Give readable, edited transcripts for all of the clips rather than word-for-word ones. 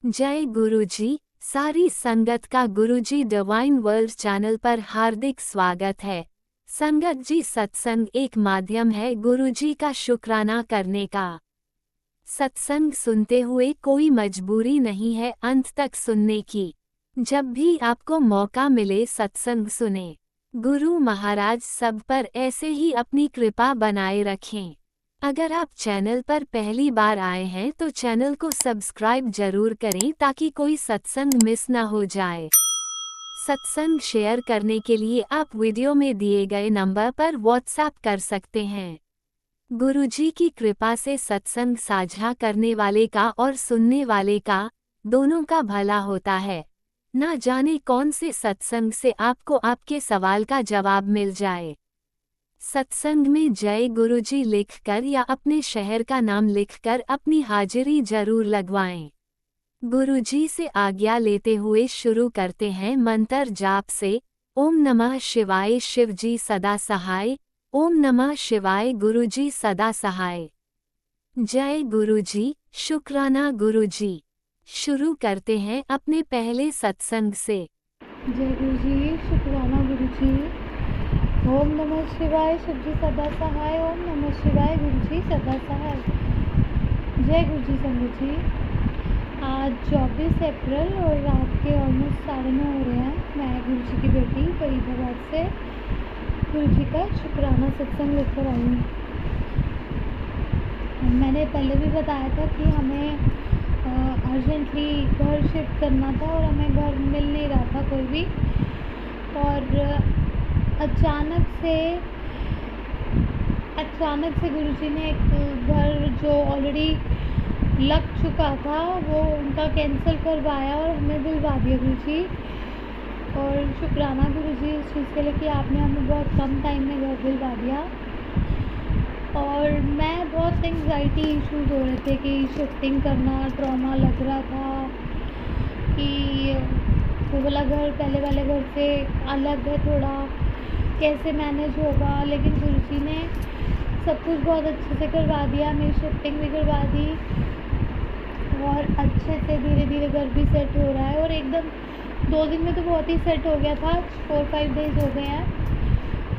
जय गुरुजी। सारी संगत का गुरुजी डिवाइन वर्ल्ड चैनल पर हार्दिक स्वागत है। संगत जी, सत्संग एक माध्यम है गुरुजी का शुक्राना करने का। सत्संग सुनते हुए कोई मजबूरी नहीं है अंत तक सुनने की। जब भी आपको मौका मिले सत्संग सुने। गुरु महाराज सब पर ऐसे ही अपनी कृपा बनाए रखें। अगर आप चैनल पर पहली बार आए हैं तो चैनल को सब्सक्राइब जरूर करें ताकि कोई सत्संग मिस ना हो जाए। सत्संग शेयर करने के लिए आप वीडियो में दिए गए नंबर पर व्हाट्सएप कर सकते हैं। गुरुजी की कृपा से सत्संग साझा करने वाले का और सुनने वाले का दोनों का भला होता है। ना जाने कौन से सत्संग से आपको आपके सवाल का जवाब मिल जाए। सत्संग में जय गुरुजी लिखकर या अपने शहर का नाम लिखकर अपनी हाजिरी जरूर लगवाएं। गुरुजी से आज्ञा लेते हुए शुरू करते हैं मंत्र जाप से। ओम नमः शिवाय, शिवजी सदा सहाय। ओम नमः शिवाय, गुरुजी सदा सहाय। जय गुरुजी, शुक्राना गुरुजी। शुरू करते हैं अपने पहले सत्संग से। जय गुरुजी, शुक्राना गुरुजी। ओम नमः शिवाय, शिवजी सदा सहाय। ओम नमः शिवाय, गुरुजी सदा सहाय। जय गुरुजी संगत जी। आज 24 अप्रैल और रात के ऑलमोस्ट 9:30 हो रहे हैं। मैं गुरुजी की बेटी फरीदाबाद से गुरुजी का शुक्राना सत्संग लेकर आई हूँ। मैंने पहले भी बताया था कि हमें अर्जेंटली घर शिफ्ट करना था और हमें घर मिल नहीं रहा था कोई भी, और अचानक से गुरुजी ने एक घर जो ऑलरेडी लग चुका था वो उनका कैंसिल करवाया और हमें दिलवा दिया गुरुजी। और शुक्राना गुरुजी इस चीज़ के लिए कि आपने हमें बहुत कम टाइम में घर दिलवा दिया। और मैं बहुत एंग्जाइटी इश्यूज़ हो रहे थे कि शिफ्टिंग करना ट्रॉमा लग रहा था कि वो वाला घर पहले वाले घर से अलग है, थोड़ा कैसे मैनेज होगा। लेकिन गुरुजी ने सब कुछ बहुत अच्छे से करवा दिया, मेरी शिफ्टिंग भी करवा दी और अच्छे से धीरे धीरे घर भी सेट हो रहा है। और एकदम 2 दिन में तो बहुत ही सेट हो गया था। 4-5 डेज़ हो गए हैं,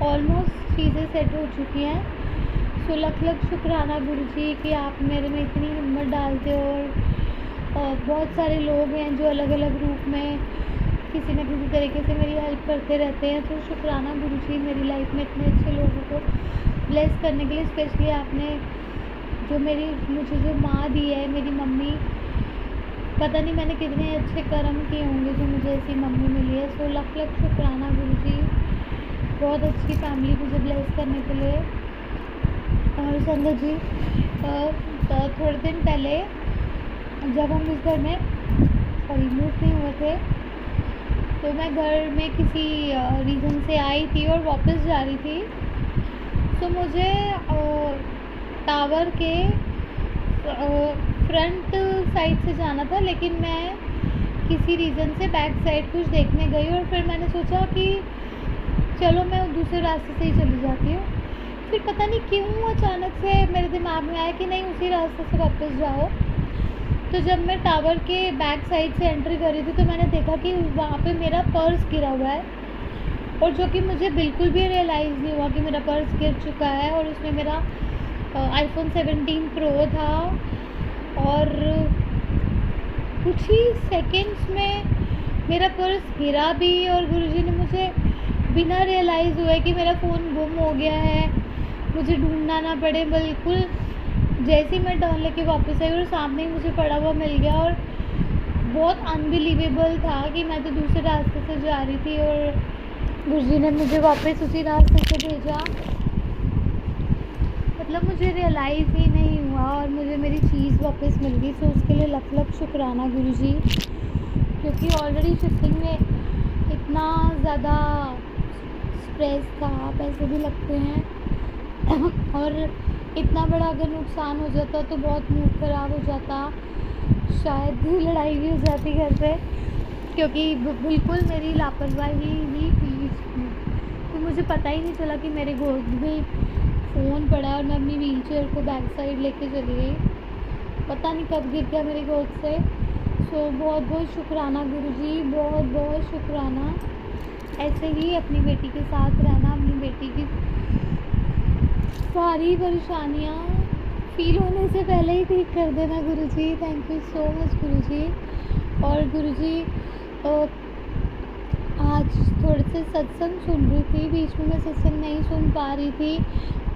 ऑलमोस्ट चीज़ें सेट हो चुकी हैं। तो लख शुक्राना गुरुजी कि आप मेरे में इतनी हिम्मत डालते हो। और बहुत सारे लोग हैं जो अलग अलग रूप में किसी न किसी तरीके से मेरी हेल्प करते रहते हैं। तो शुक्राना गुरुजी, मेरी लाइफ में इतने अच्छे लोगों को ब्लेस करने के लिए। स्पेशली आपने जो मुझे जो माँ दी है, मेरी मम्मी, पता नहीं मैंने कितने अच्छे कर्म किए होंगे जो मुझे ऐसी मम्मी मिली है। सो लख शुक्राना गुरुजी, बहुत अच्छी फैमिली मुझे ब्लेस करने के लिए। और संगत जी, थोड़े दिन पहले जब हम इस घर में मूव नहीं हुए थे तो मैं घर में किसी रीज़न से आई थी और वापस जा रही थी। तो मुझे टावर के फ्रंट साइड से जाना था, लेकिन मैं किसी रीज़न से बैक साइड कुछ देखने गई और फिर मैंने सोचा कि चलो मैं दूसरे रास्ते से ही चली जाती हूँ। फिर पता नहीं क्यों अचानक से मेरे दिमाग में आया कि नहीं, उसी रास्ते से वापस जाओ। तो जब मैं टावर के बैक साइड से एंट्री कर रही थी तो मैंने देखा कि वहाँ पे मेरा पर्स गिरा हुआ है, और जो कि मुझे बिल्कुल भी रियलाइज़ नहीं हुआ कि मेरा पर्स गिर चुका है। और उसमें मेरा iPhone 17 Pro था और कुछ ही सेकेंड्स में मेरा पर्स गिरा भी। और गुरुजी ने मुझे बिना रियलाइज़ हुए कि मेरा फ़ोन गुम हो गया है, मुझे ढूंढना ना पड़े, बिल्कुल जैसे ही मैं टर्न लेके वापस आई और सामने ही मुझे पड़ा हुआ मिल गया। और बहुत अनबिलीवेबल था कि मैं तो दूसरे रास्ते से जा रही थी और गुरुजी ने मुझे वापस उसी रास्ते से भेजा। मतलब मुझे रियलाइज़ ही नहीं हुआ और मुझे मेरी चीज़ वापस मिल गई। तो उसके लिए लख शुक्राना गुरुजी, क्योंकि ऑलरेडी शिफ्टिंग में इतना ज़्यादा स्ट्रेस था, पैसे भी लगते हैं और इतना बड़ा अगर नुकसान हो जाता तो बहुत मूड ख़राब हो जाता, शायद लड़ाई भी हो जाती घर पे, क्योंकि बिल्कुल मेरी लापरवाही ही थी। तो मुझे पता ही नहीं चला कि मेरे गोद में फ़ोन पड़ा और मैं अपनी व्हील चेयर को बैक साइड लेके चली गई। पता नहीं कब गिर गया मेरी गोद से। सो बहुत बहुत शुक्राना गुरुजी, बहुत बहुत शुक्राना। ऐसे ही अपनी बेटी के साथ रहना, अपनी बेटी की सारी परेशानियाँ फ़ील होने से पहले ही ठीक कर देना गुरुजी। थैंक यू सो मच गुरुजी। और गुरुजी आज थोड़े से सत्संग सुन रही थी, बीच में मैं सत्संग नहीं सुन पा रही थी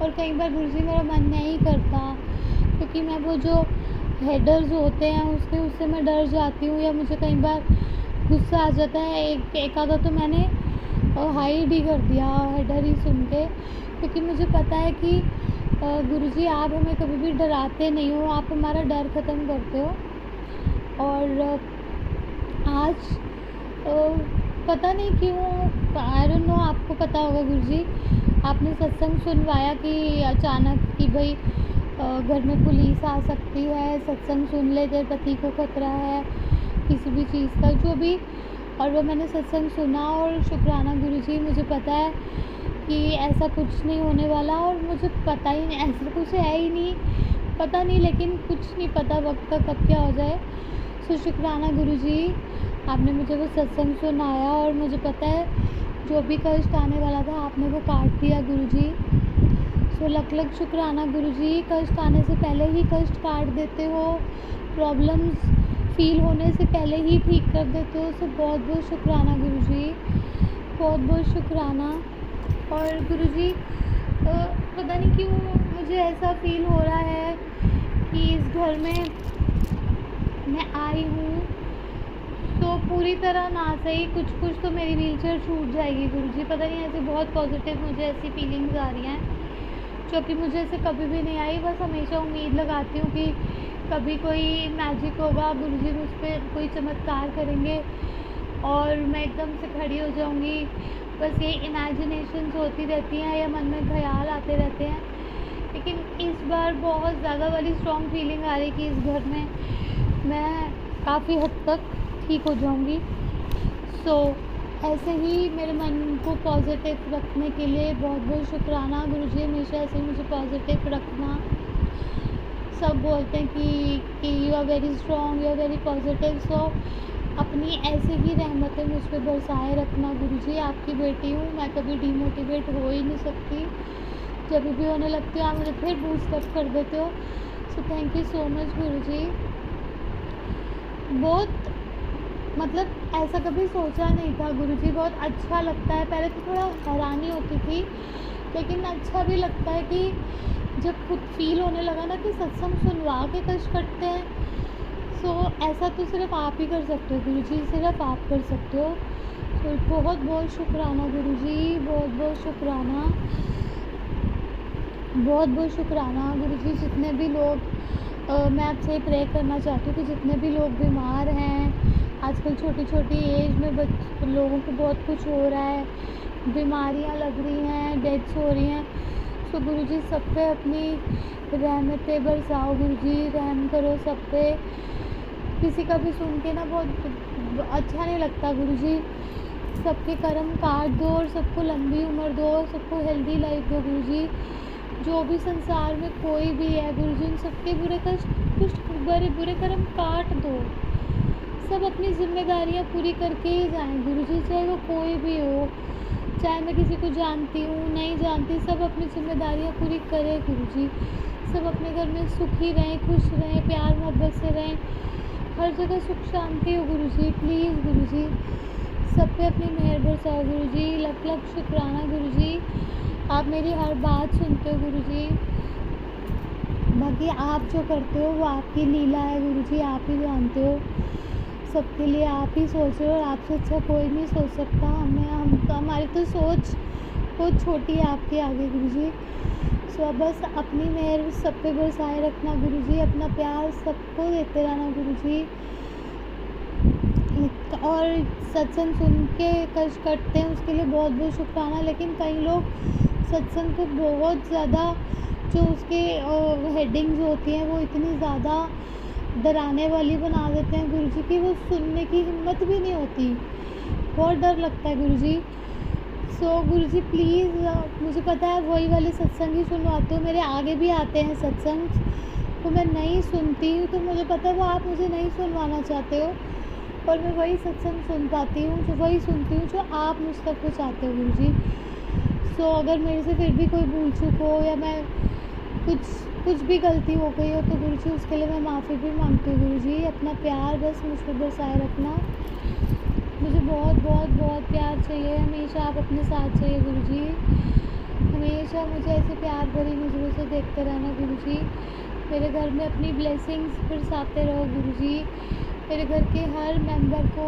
और कई बार गुरुजी मेरा मन नहीं करता, क्योंकि मैं वो जो हेडर्स होते हैं उससे मैं डर जाती हूँ, या मुझे कई बार गुस्सा आ जाता है। एक आधा तो मैंने हाइड ही कर दिया हेडर ही सुन के, क्योंकि मुझे पता है कि गुरुजी आप हमें कभी भी डराते नहीं हो, आप हमारा डर ख़त्म करते हो। और आज पता नहीं क्यों, आई डोंट नो, आपको पता होगा गुरुजी, आपने सत्संग सुनवाया कि अचानक कि भाई घर में पुलिस आ सकती है, सत्संग सुन ले, तेरे पति को खतरा है किसी भी चीज़ का, जो भी। और वो मैंने सत्संग सुना और शुक्राना गुरुजी, मुझे पता है कि ऐसा कुछ नहीं होने वाला, और मुझे पता ही नहीं, ऐसा कुछ है ही नहीं, पता नहीं, लेकिन कुछ नहीं पता वक्त का कब क्या हो जाए। सो शुक्राना गुरुजी, आपने मुझे वो सत्संग सुनाया और मुझे पता है जो भी कष्ट आने वाला था आपने वो काट दिया गुरुजी। सो लख लख शुक्राना गुरुजी, कष्ट आने से पहले ही कष्ट काट देते हो, प्रॉब्लम्स फ़ील होने से पहले ही ठीक कर देते हो। सो बहुत बहुत शुक्राना गुरुजी, बहुत बहुत शुक्राना। और गुरुजी पता नहीं क्यों मुझे ऐसा फ़ील हो रहा है कि इस घर में मैं आई हूँ तो पूरी तरह ना सही, कुछ कुछ तो मेरी व्हीलचेयर छूट जाएगी गुरुजी, पता नहीं, ऐसे बहुत पॉजिटिव मुझे ऐसी फीलिंग्स आ रही हैं जो कि मुझे ऐसे कभी भी नहीं आई। बस हमेशा उम्मीद लगाती हूँ कि कभी कोई मैजिक होगा, गुरुजी मुझ पर कोई चमत्कार करेंगे और मैं एकदम से खड़ी हो जाऊँगी। बस ये इमेजिनेशंस होती रहती हैं या मन में ख्याल आते रहते हैं, लेकिन इस बार बहुत ज़्यादा वाली स्ट्रॉन्ग फीलिंग आ रही कि इस घर में मैं काफ़ी हद तक ठीक हो जाऊँगी। सो ऐसे ही मेरे मन को पॉजिटिव रखने के लिए बहुत बहुत शुक्राना गुरुजी, हमेशा ऐसे ही मुझे पॉजिटिव रखना। सब बोलते हैं कि you are very strong, you are very positive. So अपनी ऐसे ही रहमतें मुझ पर बरसाए रखना गुरुजी। आपकी बेटी हूँ, मैं कभी डीमोटिवेट हो ही नहीं सकती, जब भी होने लगती हो आप मुझे फिर बूस्ट अप कर देते हो। So thank you so much Guruji. बहुत मतलब ऐसा कभी सोचा नहीं था गुरुजी, बहुत अच्छा लगता है। पहले तो थोड़ा हैरानी होती थी, लेकिन अच्छा भी लगता है कि जब खुद फील होने लगा ना कि सत्संग सुनवा के कष्ट कटते हैं। सो ऐसा तो सिर्फ आप ही कर सकते हो गुरुजी, सिर्फ आप कर सकते हो। तो बहुत बहुत शुक्राना गुरुजी, बहुत बहुत शुक्राना, बहुत बहुत शुक्राना गुरुजी। जितने भी लोग मैं आपसे प्रे करना चाहती हूँ कि जितने भी लोग बीमार हैं आजकल, छोटी छोटी एज में लोगों को बहुत कुछ हो रहा है, बीमारियाँ लग रही हैं, डेथ्स हो रही हैं। तो गुरुजी सब पे अपनी रहमतें बरसाओ गुरुजी, रहम करो सब पे। किसी का भी सुन के ना बहुत अच्छा नहीं लगता गुरुजी, सबके कर्म काट दो और सबको लंबी उम्र दो, सबको हेल्दी लाइफ दो गुरुजी। जो भी संसार में कोई भी है गुरुजी, उन सबके बुरे बुरे कर्म काट दो। सब अपनी जिम्मेदारियां पूरी करके ही जाएं गुरुजी, चाहे वो कोई भी हो, चाहे मैं किसी को जानती हूँ नहीं जानती, सब अपनी जिम्मेदारियां पूरी करें गुरुजी। सब अपने घर में सुखी रहें, खुश रहें, प्यार मोहब्बत से रहें, हर जगह सुख शांति हो गुरुजी। प्लीज़ गुरुजी सब पे अपनी मेहर बरसाओ गुरुजी। लख लख शुक्राना गुरुजी, आप मेरी हर बात सुनते हो गुरुजी। बाकी आप जो करते हो वो आपकी लीला है गुरुजी, आप ही जानते हो। सबके लिए आप ही सोच रहे हो और आपसे अच्छा कोई नहीं सोच सकता। हमारी तो सोच बहुत छोटी है आपके आगे गुरुजी। सो बस अपनी मेहर सब पे बरसाए रखना गुरुजी, अपना प्यार सबको देते रहना गुरुजी। और सत्संग सुन के कष्ट कटते हैं उसके लिए बहुत बहुत शुक्राना। लेकिन कई लोग सत्संग को बहुत ज़्यादा, जो उसके हेडिंग्स होती हैं वो इतनी ज़्यादा डराने वाली बना देते हैं गुरुजी की वो सुनने की हिम्मत भी नहीं होती, बहुत डर लगता है गुरुजी। सो गुरुजी प्लीज़, मुझे पता है वही वाले सत्संग ही सुनवाते हो, मेरे आगे भी आते हैं सत्संग, वो मैं नहीं सुनती हूँ, तो मुझे पता है वो आप मुझे नहीं सुनवाना चाहते हो, और मैं वही सत्संग सुन पाती हूँ, जो वही सुनती हूँ जो आप मुझ तक पहुँचाते हो गुरुजी। सो अगर मेरे से फिर भी कोई भूल चूक हो या मैं कुछ भी गलती हो गई हो तो गुरुजी उसके लिए मैं माफ़ी भी मांगती हूँ गुरुजी। अपना प्यार बस मुझ पर बरसाए रखना। मुझे बहुत बहुत बहुत प्यार चाहिए, हमेशा आप अपने साथ चाहिए गुरुजी। हमेशा मुझे ऐसे प्यार भरी नज़रों से देखते रहना गुरुजी। मेरे घर में अपनी ब्लेसिंग्स बरसाते रहो गुरुजी। मेरे घर के हर मेंबर को,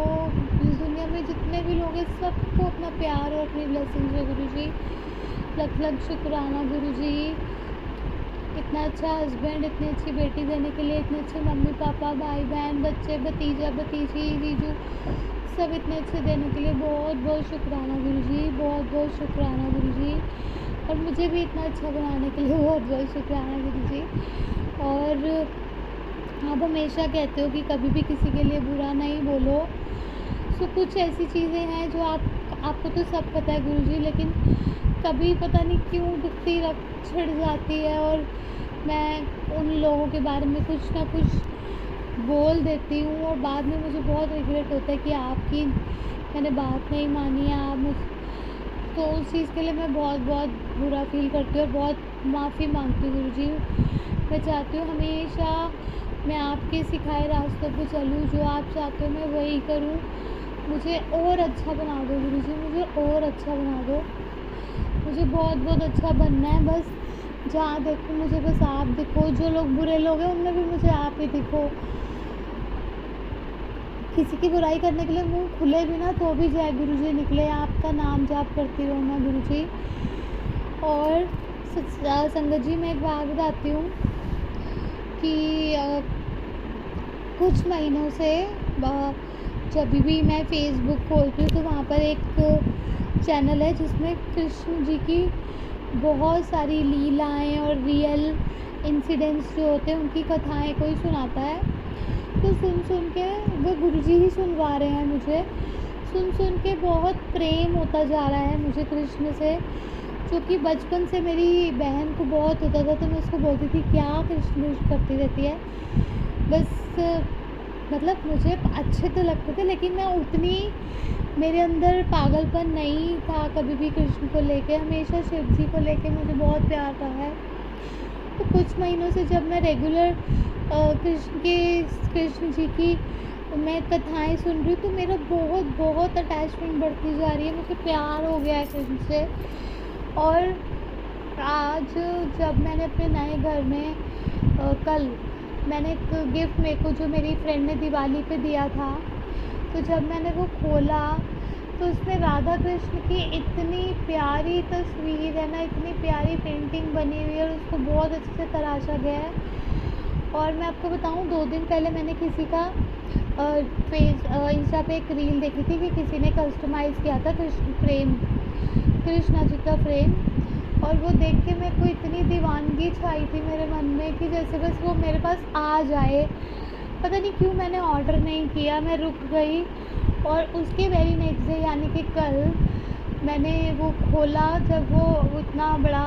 इस दुनिया में जितने भी लोग हैं सबको अपना प्यार और अपनी ब्लेसिंग्स दो गुरुजी। लख लख शुक्राना गुरुजी, इतना अच्छा हस्बैंड, इतनी अच्छी बेटी देने के लिए, इतने अच्छे मम्मी पापा, भाई बहन, बच्चे, भतीजा भतीजी, जीजू, सब इतने अच्छे देने के लिए बहुत बहुत शुक्राना गुरुजी। बहुत बहुत शुक्राना गुरुजी। और मुझे भी इतना अच्छा बनाने के लिए बहुत बहुत शुक्राना गुरुजी। और आप हमेशा कहते हो कि कभी भी किसी के लिए बुरा नहीं बोलो। सो कुछ ऐसी चीज़ें हैं जो आपको तो सब पता है गुरुजी, लेकिन कभी पता नहीं क्यों दुखती रख छिड़ जाती है और मैं उन लोगों के बारे में कुछ ना कुछ बोल देती हूँ और बाद में मुझे बहुत रिग्रेट होता है कि आपकी मैंने बात नहीं मानी है, आप मुझ तो उस चीज़ के लिए मैं बहुत बहुत बुरा फील करती हूँ और बहुत माफ़ी मांगती हूँ गुरुजी। मैं चाहती हूँ हमेशा मैं आपके सिखाए रास्तों पे चलूँ, जो आप चाहते हो मैं वही करूँ। मुझे और अच्छा बना दो गुरुजी, मुझे और अच्छा बना दो। मुझे बहुत बहुत अच्छा बनना है, बस जहाँ देखो मुझे बस आप दिखो। जो लोग बुरे लोग हैं उनमें भी मुझे आप ही दिखो। किसी की बुराई करने के लिए मुंह खुले भी ना तो भी जय गुरुजी निकले। आपका नाम जाप करती रहूँ मैं गुरुजी। और संगत जी मैं एक बात बताती हूँ कि कुछ महीनों से जब भी मैं फेसबुक खोलती हूँ तो वहाँ पर एक चैनल है जिसमें कृष्ण जी की बहुत सारी लीलाएं और रियल इंसिडेंट्स जो होते हैं उनकी कथाएं कोई सुनाता है। तो सुन के वो गुरुजी ही सुनवा रहे हैं मुझे। सुन के बहुत प्रेम होता जा रहा है मुझे कृष्ण से, जो कि बचपन से मेरी बहन को बहुत होता था। तो मैं उसको बोलती थी क्या कृष्ण करती रहती है, बस मतलब मुझे अच्छे तो लगते थे लेकिन मैं उतनी, मेरे अंदर पागलपन नहीं था कभी भी कृष्ण को लेके। हमेशा शिव जी को लेके मुझे बहुत प्यार रहा है। तो कुछ महीनों से जब मैं रेगुलर कृष्ण जी की मैं कथाएं सुन रही हूँ तो मेरा बहुत बहुत अटैचमेंट बढ़ती जा रही है। मुझे प्यार हो गया है कृष्ण से। और आज जब मैंने अपने नए घर में कल मैंने एक गिफ्ट मेरे को जो मेरी फ्रेंड ने दिवाली पे दिया था, तो जब मैंने वो खोला तो उसमें राधा कृष्ण की इतनी प्यारी तस्वीर है ना, इतनी प्यारी पेंटिंग बनी हुई है और उसको बहुत अच्छे से तराशा गया है। और मैं आपको बताऊं 2 दिन पहले मैंने किसी का इंस्टा पे एक रील देखी थी कि किसी ने कस्टमाइज़ किया था कृष्णा जी का फ्रेम, और वो देख के मेरे को इतनी दीवानगी छाई थी मेरे मन में कि जैसे बस वो मेरे पास आ जाए। पता नहीं क्यों मैंने ऑर्डर नहीं किया, मैं रुक गई। और उसके वेरी नेक्स्ट डे यानी कि कल मैंने वो खोला, जब वो इतना बड़ा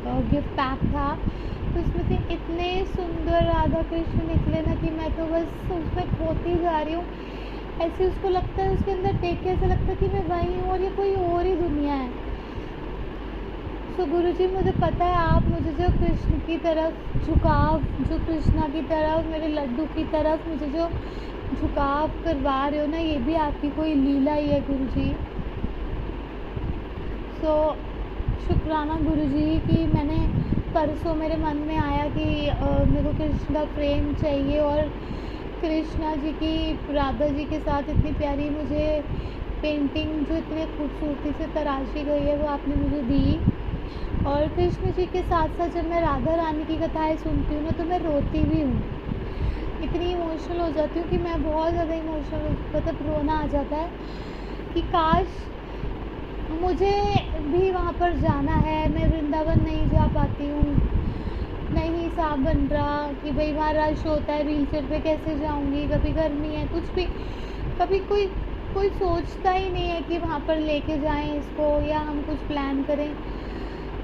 गिफ्ट पैक था तो उसमें से इतने सुंदर राधा कृष्ण निकले ना कि मैं तो बस उसमें खोती जा रही हूँ। ऐसे उसको लगता है, उसके अंदर देख के ऐसा लगता है कि मैं वही हूँ और ये कोई और ही दुनिया है। तो गुरुजी मुझे पता है आप मुझे जो कृष्ण की तरफ झुकाव, जो कृष्णा की तरफ, मेरे लड्डू की तरफ मुझे जो झुकाव करवा रहे हो ना, ये भी आपकी कोई लीला ही है गुरुजी। सो शुक्राना गुरुजी कि मैंने परसों मेरे मन में आया कि मेरे को कृष्ण का प्रेम चाहिए और कृष्णा जी की राधा जी के साथ इतनी प्यारी मुझे पेंटिंग जो इतने खूबसूरती से तराशी गई है वो आपने मुझे दी। और कृष्ण जी के साथ साथ जब मैं राधा रानी की कथाएं सुनती हूँ ना तो मैं रोती भी हूँ, इतनी इमोशनल हो जाती हूँ कि मैं बहुत ज़्यादा इमोशनल, मतलब रोना आ जाता है कि काश मुझे भी वहाँ पर जाना है। मैं वृंदावन नहीं जा पाती हूँ, नहीं हिसाब बन रहा कि भाई वहाँ रश होता है, व्हील चेयर पे कैसे जाऊँगी, कभी गर्मी है, कुछ भी, कभी कोई सोचता ही नहीं है कि वहाँ पर लेके जाएं इसको या हम कुछ प्लान करें।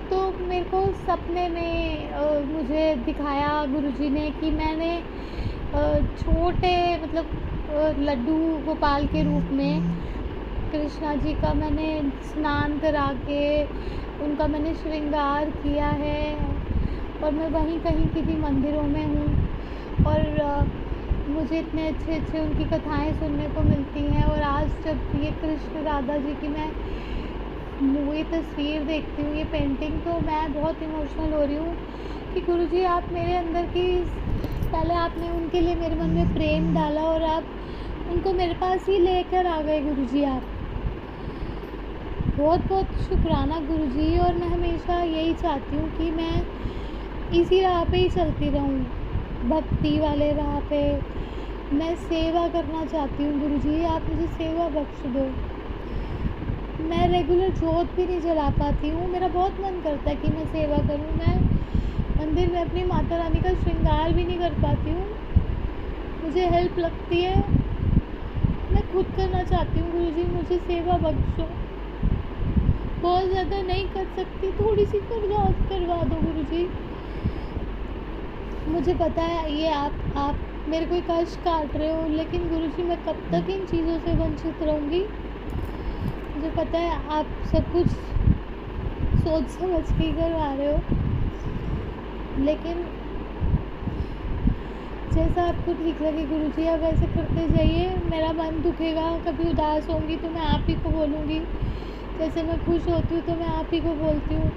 तो मेरे को सपने में मुझे दिखाया गुरुजी ने कि मैंने छोटे मतलब लड्डू गोपाल के रूप में कृष्णा जी का मैंने स्नान करा के उनका मैंने श्रृंगार किया है और मैं वहीं कहीं किसी मंदिरों में हूँ और मुझे इतने अच्छे अच्छे उनकी कथाएं सुनने को मिलती हैं। और आज जब ये कृष्ण राधा जी की मैं ये तस्वीर देखती हूँ, ये पेंटिंग, तो मैं बहुत इमोशनल हो रही हूँ कि गुरुजी आप मेरे अंदर की पहले आपने उनके लिए मेरे मन में प्रेम डाला और आप उनको मेरे पास ही लेकर आ गए गुरुजी। आप बहुत बहुत शुक्राना गुरुजी। और मैं हमेशा यही चाहती हूँ कि मैं इसी राह पे ही चलती रहूँ, भक्ति वाले राह पे। मैं सेवा करना चाहती हूँ गुरुजी, आप मुझे सेवा बख्श दो। मैं रेगुलर जोत भी नहीं जला पाती हूँ, मेरा बहुत मन करता है कि मैं सेवा करूँ। मैं मंदिर में अपनी माता रानी का श्रृंगार भी नहीं कर पाती हूँ, मुझे हेल्प लगती है। मैं खुद करना चाहती हूँ गुरुजी, मुझे सेवा बख्शो। बहुत ज़्यादा नहीं कर सकती, थोड़ी सी करवा दो गुरुजी। मुझे पता है ये आप मेरे कोई कष्ट काट रहे हो, लेकिन गुरुजी मैं कब तक इन चीज़ों से वंचित रहूँगी। मुझे पता है आप सब कुछ सोच समझ के ही करवा रहे हो, लेकिन जैसा आपको ठीक लगे गुरुजी आप वैसे करते जाइए। मेरा मन दुखेगा, कभी उदास होंगी तो मैं आप ही को बोलूँगी, जैसे मैं खुश होती हूँ तो मैं आप ही को बोलती हूँ।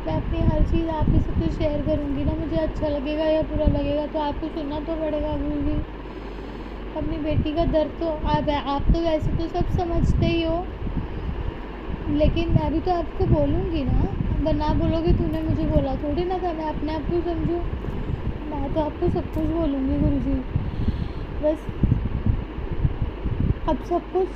मैं अपनी हर चीज़ आप ही से तो शेयर करूँगी ना, मुझे अच्छा लगेगा या बुरा लगेगा तो आपको सुनना तो पड़ेगा गुरुजी। अपनी बेटी का दर्द तो आप तो वैसे तो सब समझते ही हो, लेकिन मैं भी तो आपको बोलूँगी ना, वरना बोलोगे तूने मुझे बोला थोड़ी ना था। मैं अपने आप को समझूँ, मैं तो आपको सब कुछ बोलूँगी गुरुजी। बस अब सब कुछ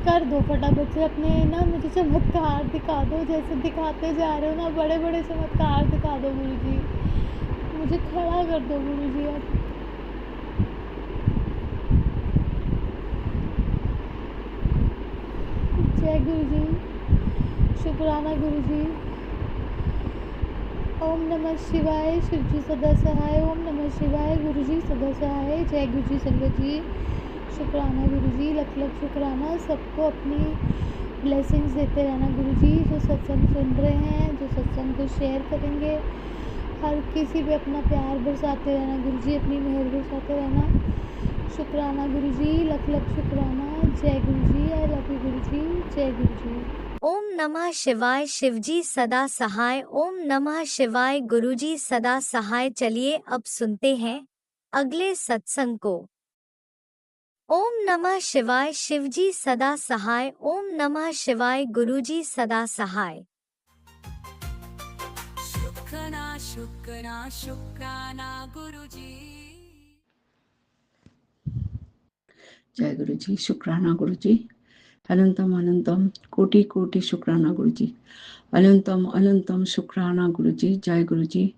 कर दो फटाफट से, अपने ना मुझे चमत्कार दिखा दो, जैसे दिखाते जा रहे हो ना, बड़े बड़े चमत्कार दिखा दो गुरुजी। मुझे खड़ा कर दो गुरुजी अब। जय गुरुजी, शुक्राना गुरुजी। ओम नमः शिवाय, शिवजी सदा सहाय। ओम नमः शिवाय, गुरुजी सदा सहाय। जय गुरुजी संगत जी, शुक्राना गुरुजी, लख लख शुक्राना। सबको अपनी ब्लेसिंग्स देते रहना गुरुजी। जो सत्संग सुन रहे हैं, जो सत्संग को शेयर करेंगे, हर किसी पे अपना प्यार बरसाते रहना गुरुजी, अपनी मेहर बरसाते रहना। शुक्राना गुरुजी, लख लख शुक्राना। जय गुरुजी, आई लव यू गुरुजी। जय गुरुजी। ओम नमः शिवाय, शिवजी सदा सहाय। ओम नमः शिवाय, गुरुजी सदा सहाय। चलिए अब सुनते हैं अगले सत्संग को। ओम नमः शिवाय, शिवजी सदा सहाय। ओम नमः शिवाय, गुरुजी सदा सहाय। शुक्राना शुक्राना शुक्राना गुरुजी। जय गुरुजी, शुक्राना गुरुजी। अनंतम अनंतम कोटि कोटि शुक्राना गुरुजी। अनंतम अनंतम शुक्राना गुरुजी। जय गुरुजी।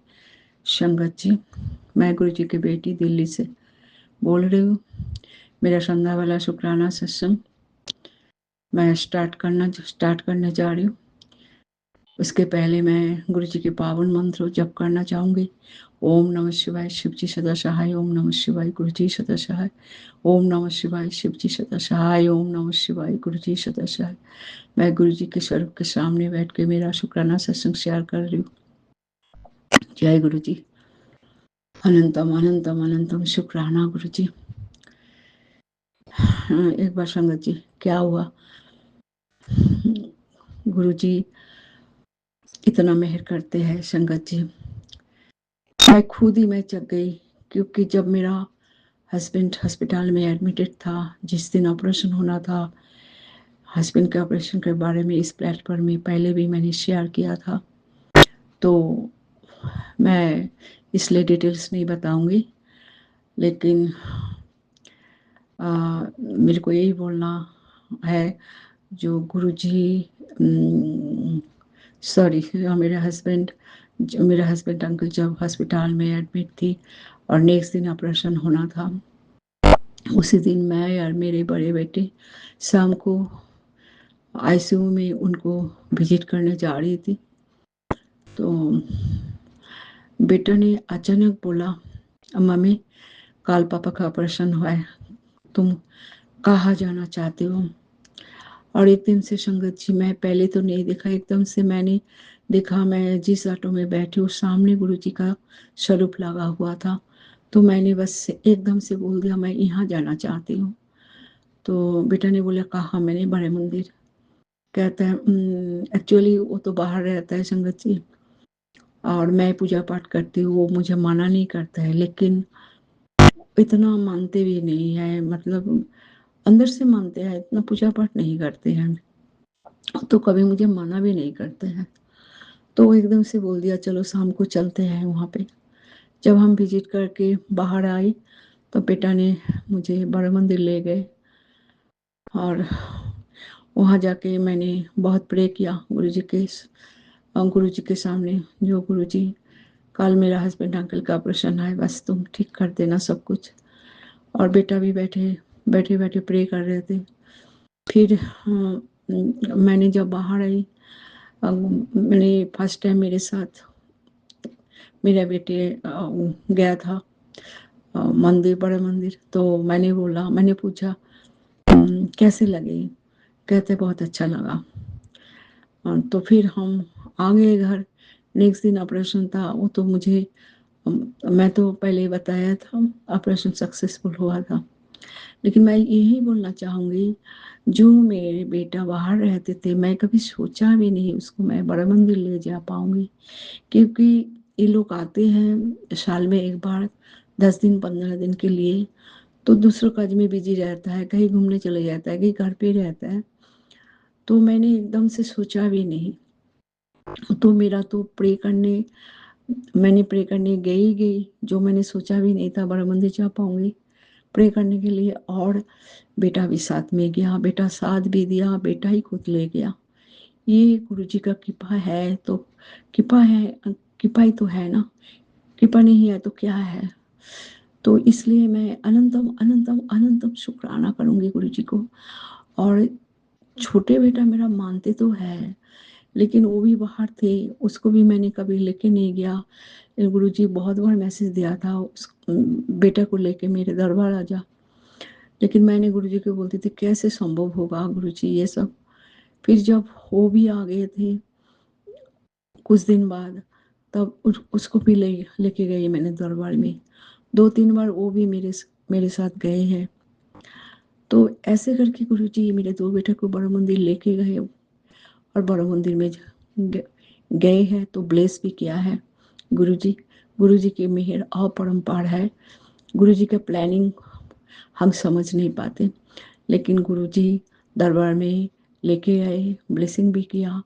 संगत जी, मैं गुरुजी की बेटी दिल्ली से बोल रही हूँ। मेरा संध्या वाला शुक्राना सत्संग मैं स्टार्ट करने जा रही हूँ। उसके पहले मैं गुरुजी के पावन मंत्र जप करना चाहूँगी। ओम नमः शिवाय, शिवजी सदा सहाय। ओम नमः शिवाय, गुरुजी सदा सहाय। ओम नमः शिवाय, शिवजी सदा सहाय। ओम नमः शिवाय, गुरुजी सदा सहाय। मैं गुरुजी के स्वरूप के सामने बैठ के मेरा शुक्राना सत्संग शेयर कर रही हूँ। जय गुरुजी। अनंतम अनंतम अनंतम शुक्राना गुरुजी। एक बार संगत जी, क्या हुआ, गुरुजी इतना मेहर करते हैं। संगत जी, मैं खुद ही मैं चक गई, क्योंकि जब मेरा हस्बैंड हॉस्पिटल में एडमिटेड था, जिस दिन ऑपरेशन होना था, हस्बैंड के ऑपरेशन के बारे में इस प्लेटफॉर्म में पहले भी मैंने शेयर किया था, तो मैं इसलिए डिटेल्स नहीं बताऊंगी, लेकिन मेरे को यही बोलना है, जो गुरुजी सॉरी मेरे हस्बैंड अंकल जब हॉस्पिटल में एडमिट थी और नेक्स्ट दिन ऑपरेशन होना था, उसी दिन मैं और मेरे बड़े बेटे शाम को आईसीयू में उनको विजिट करने जा रही थी। तो बेटा ने अचानक बोला, मम्मी कल पापा का ऑपरेशन हुआ है, तुम कहाँ जाना चाहते हो? और एकदम से संगत जी, मैं पहले तो नहीं देखा, एकदम से मैंने देखा, मैं जिस ऑटो में बैठी हूँ सामने गुरुजी का स्वरूप लगा हुआ था। तो मैंने बस एकदम से बोल दिया, मैं यहाँ जाना चाहती हूँ। तो बेटा ने बोला, कहाँ? मैंने बड़े मंदिर। कहता है एक्चुअली वो तो बाहर रहता है संगत जी, और मैं पूजा पाठ करती हूँ, वो मुझे मना नहीं करता है, लेकिन इतना मानते भी नहीं है, मतलब अंदर से मानते हैं, इतना पूजा पाठ नहीं करते हैं, तो कभी मुझे मना भी नहीं करते हैं। तो वो एकदम से बोल दिया, चलो शाम को चलते हैं वहाँ पे। जब हम विजिट करके बाहर आए तो बेटा ने मुझे बड़े मंदिर ले गए, और वहाँ जाके मैंने बहुत प्रे किया गुरुजी के सामने, जो गुरुजी कल मेरा हस्बैंड अंकल का ऑपरेशन है, बस तुम ठीक कर देना सब कुछ। और बेटा भी बैठे बैठे बैठे प्रे कर रहे थे। फिर मैंने जब बाहर आई, मैंने फर्स्ट टाइम मेरे साथ मेरा बेटे गया था मंदिर, बड़े मंदिर। तो मैंने पूछा कैसे लगे? कहते बहुत अच्छा लगा। तो फिर हम आ गए घर। नेक्स्ट दिन ऑपरेशन था, वो तो मुझे मैं तो पहले ही बताया था ऑपरेशन सक्सेसफुल हुआ था। लेकिन मैं यही बोलना चाहूँगी, जो मेरे बेटा बाहर रहते थे, मैं कभी सोचा भी नहीं उसको मैं बड़ा मंदिर ले जा पाऊँगी, क्योंकि ये लोग आते हैं साल में एक बार 10 दिन 15 दिन के लिए, तो दूसरों काज में बिजी रहता है, कहीं घूमने चले जाता है, कहीं घर पे रहता है। तो मैंने एकदम से सोचा भी नहीं। तो मेरा तो मैंने प्रे करने गई, जो मैंने सोचा भी नहीं था बड़ा मंदिर जा पाऊंगी प्रे करने के लिए। और बेटा भी साथ में गया, बेटा साथ भी दिया, बेटा ही खुद ले गया। ये गुरुजी का कृपा है, तो कृपा है, कृपा ही तो है ना, कृपा नहीं है तो क्या है? तो इसलिए मैं अनंतम अनंतम अनंतम शुक्राना करूंगी गुरुजी को। और छोटे बेटा मेरा मानते तो है, लेकिन वो भी बाहर थे, उसको भी मैंने कभी लेके नहीं गया। गुरुजी बहुत बार मैसेज दिया था उस बेटा को लेके मेरे दरबार आ जा, लेकिन मैंने गुरुजी को बोलती थी कैसे संभव होगा गुरुजी ये सब। फिर जब वो भी आ गए थे कुछ दिन बाद, तब उसको भी लेके गई मैंने दरबार में। 2-3 बार वो भी मेरे साथ गए हैं। तो ऐसे करके गुरुजी मेरे 2 बेटे को बड़ा मंदिर लेके गए, और बड़ा मंदिर में गए हैं तो ब्लेस भी किया है गुरुजी। गुरुजी की मेहर अपरंपार है। गुरुजी का प्लानिंग हम समझ नहीं पाते, लेकिन गुरुजी दरबार में लेके आए, ब्लेसिंग भी किया।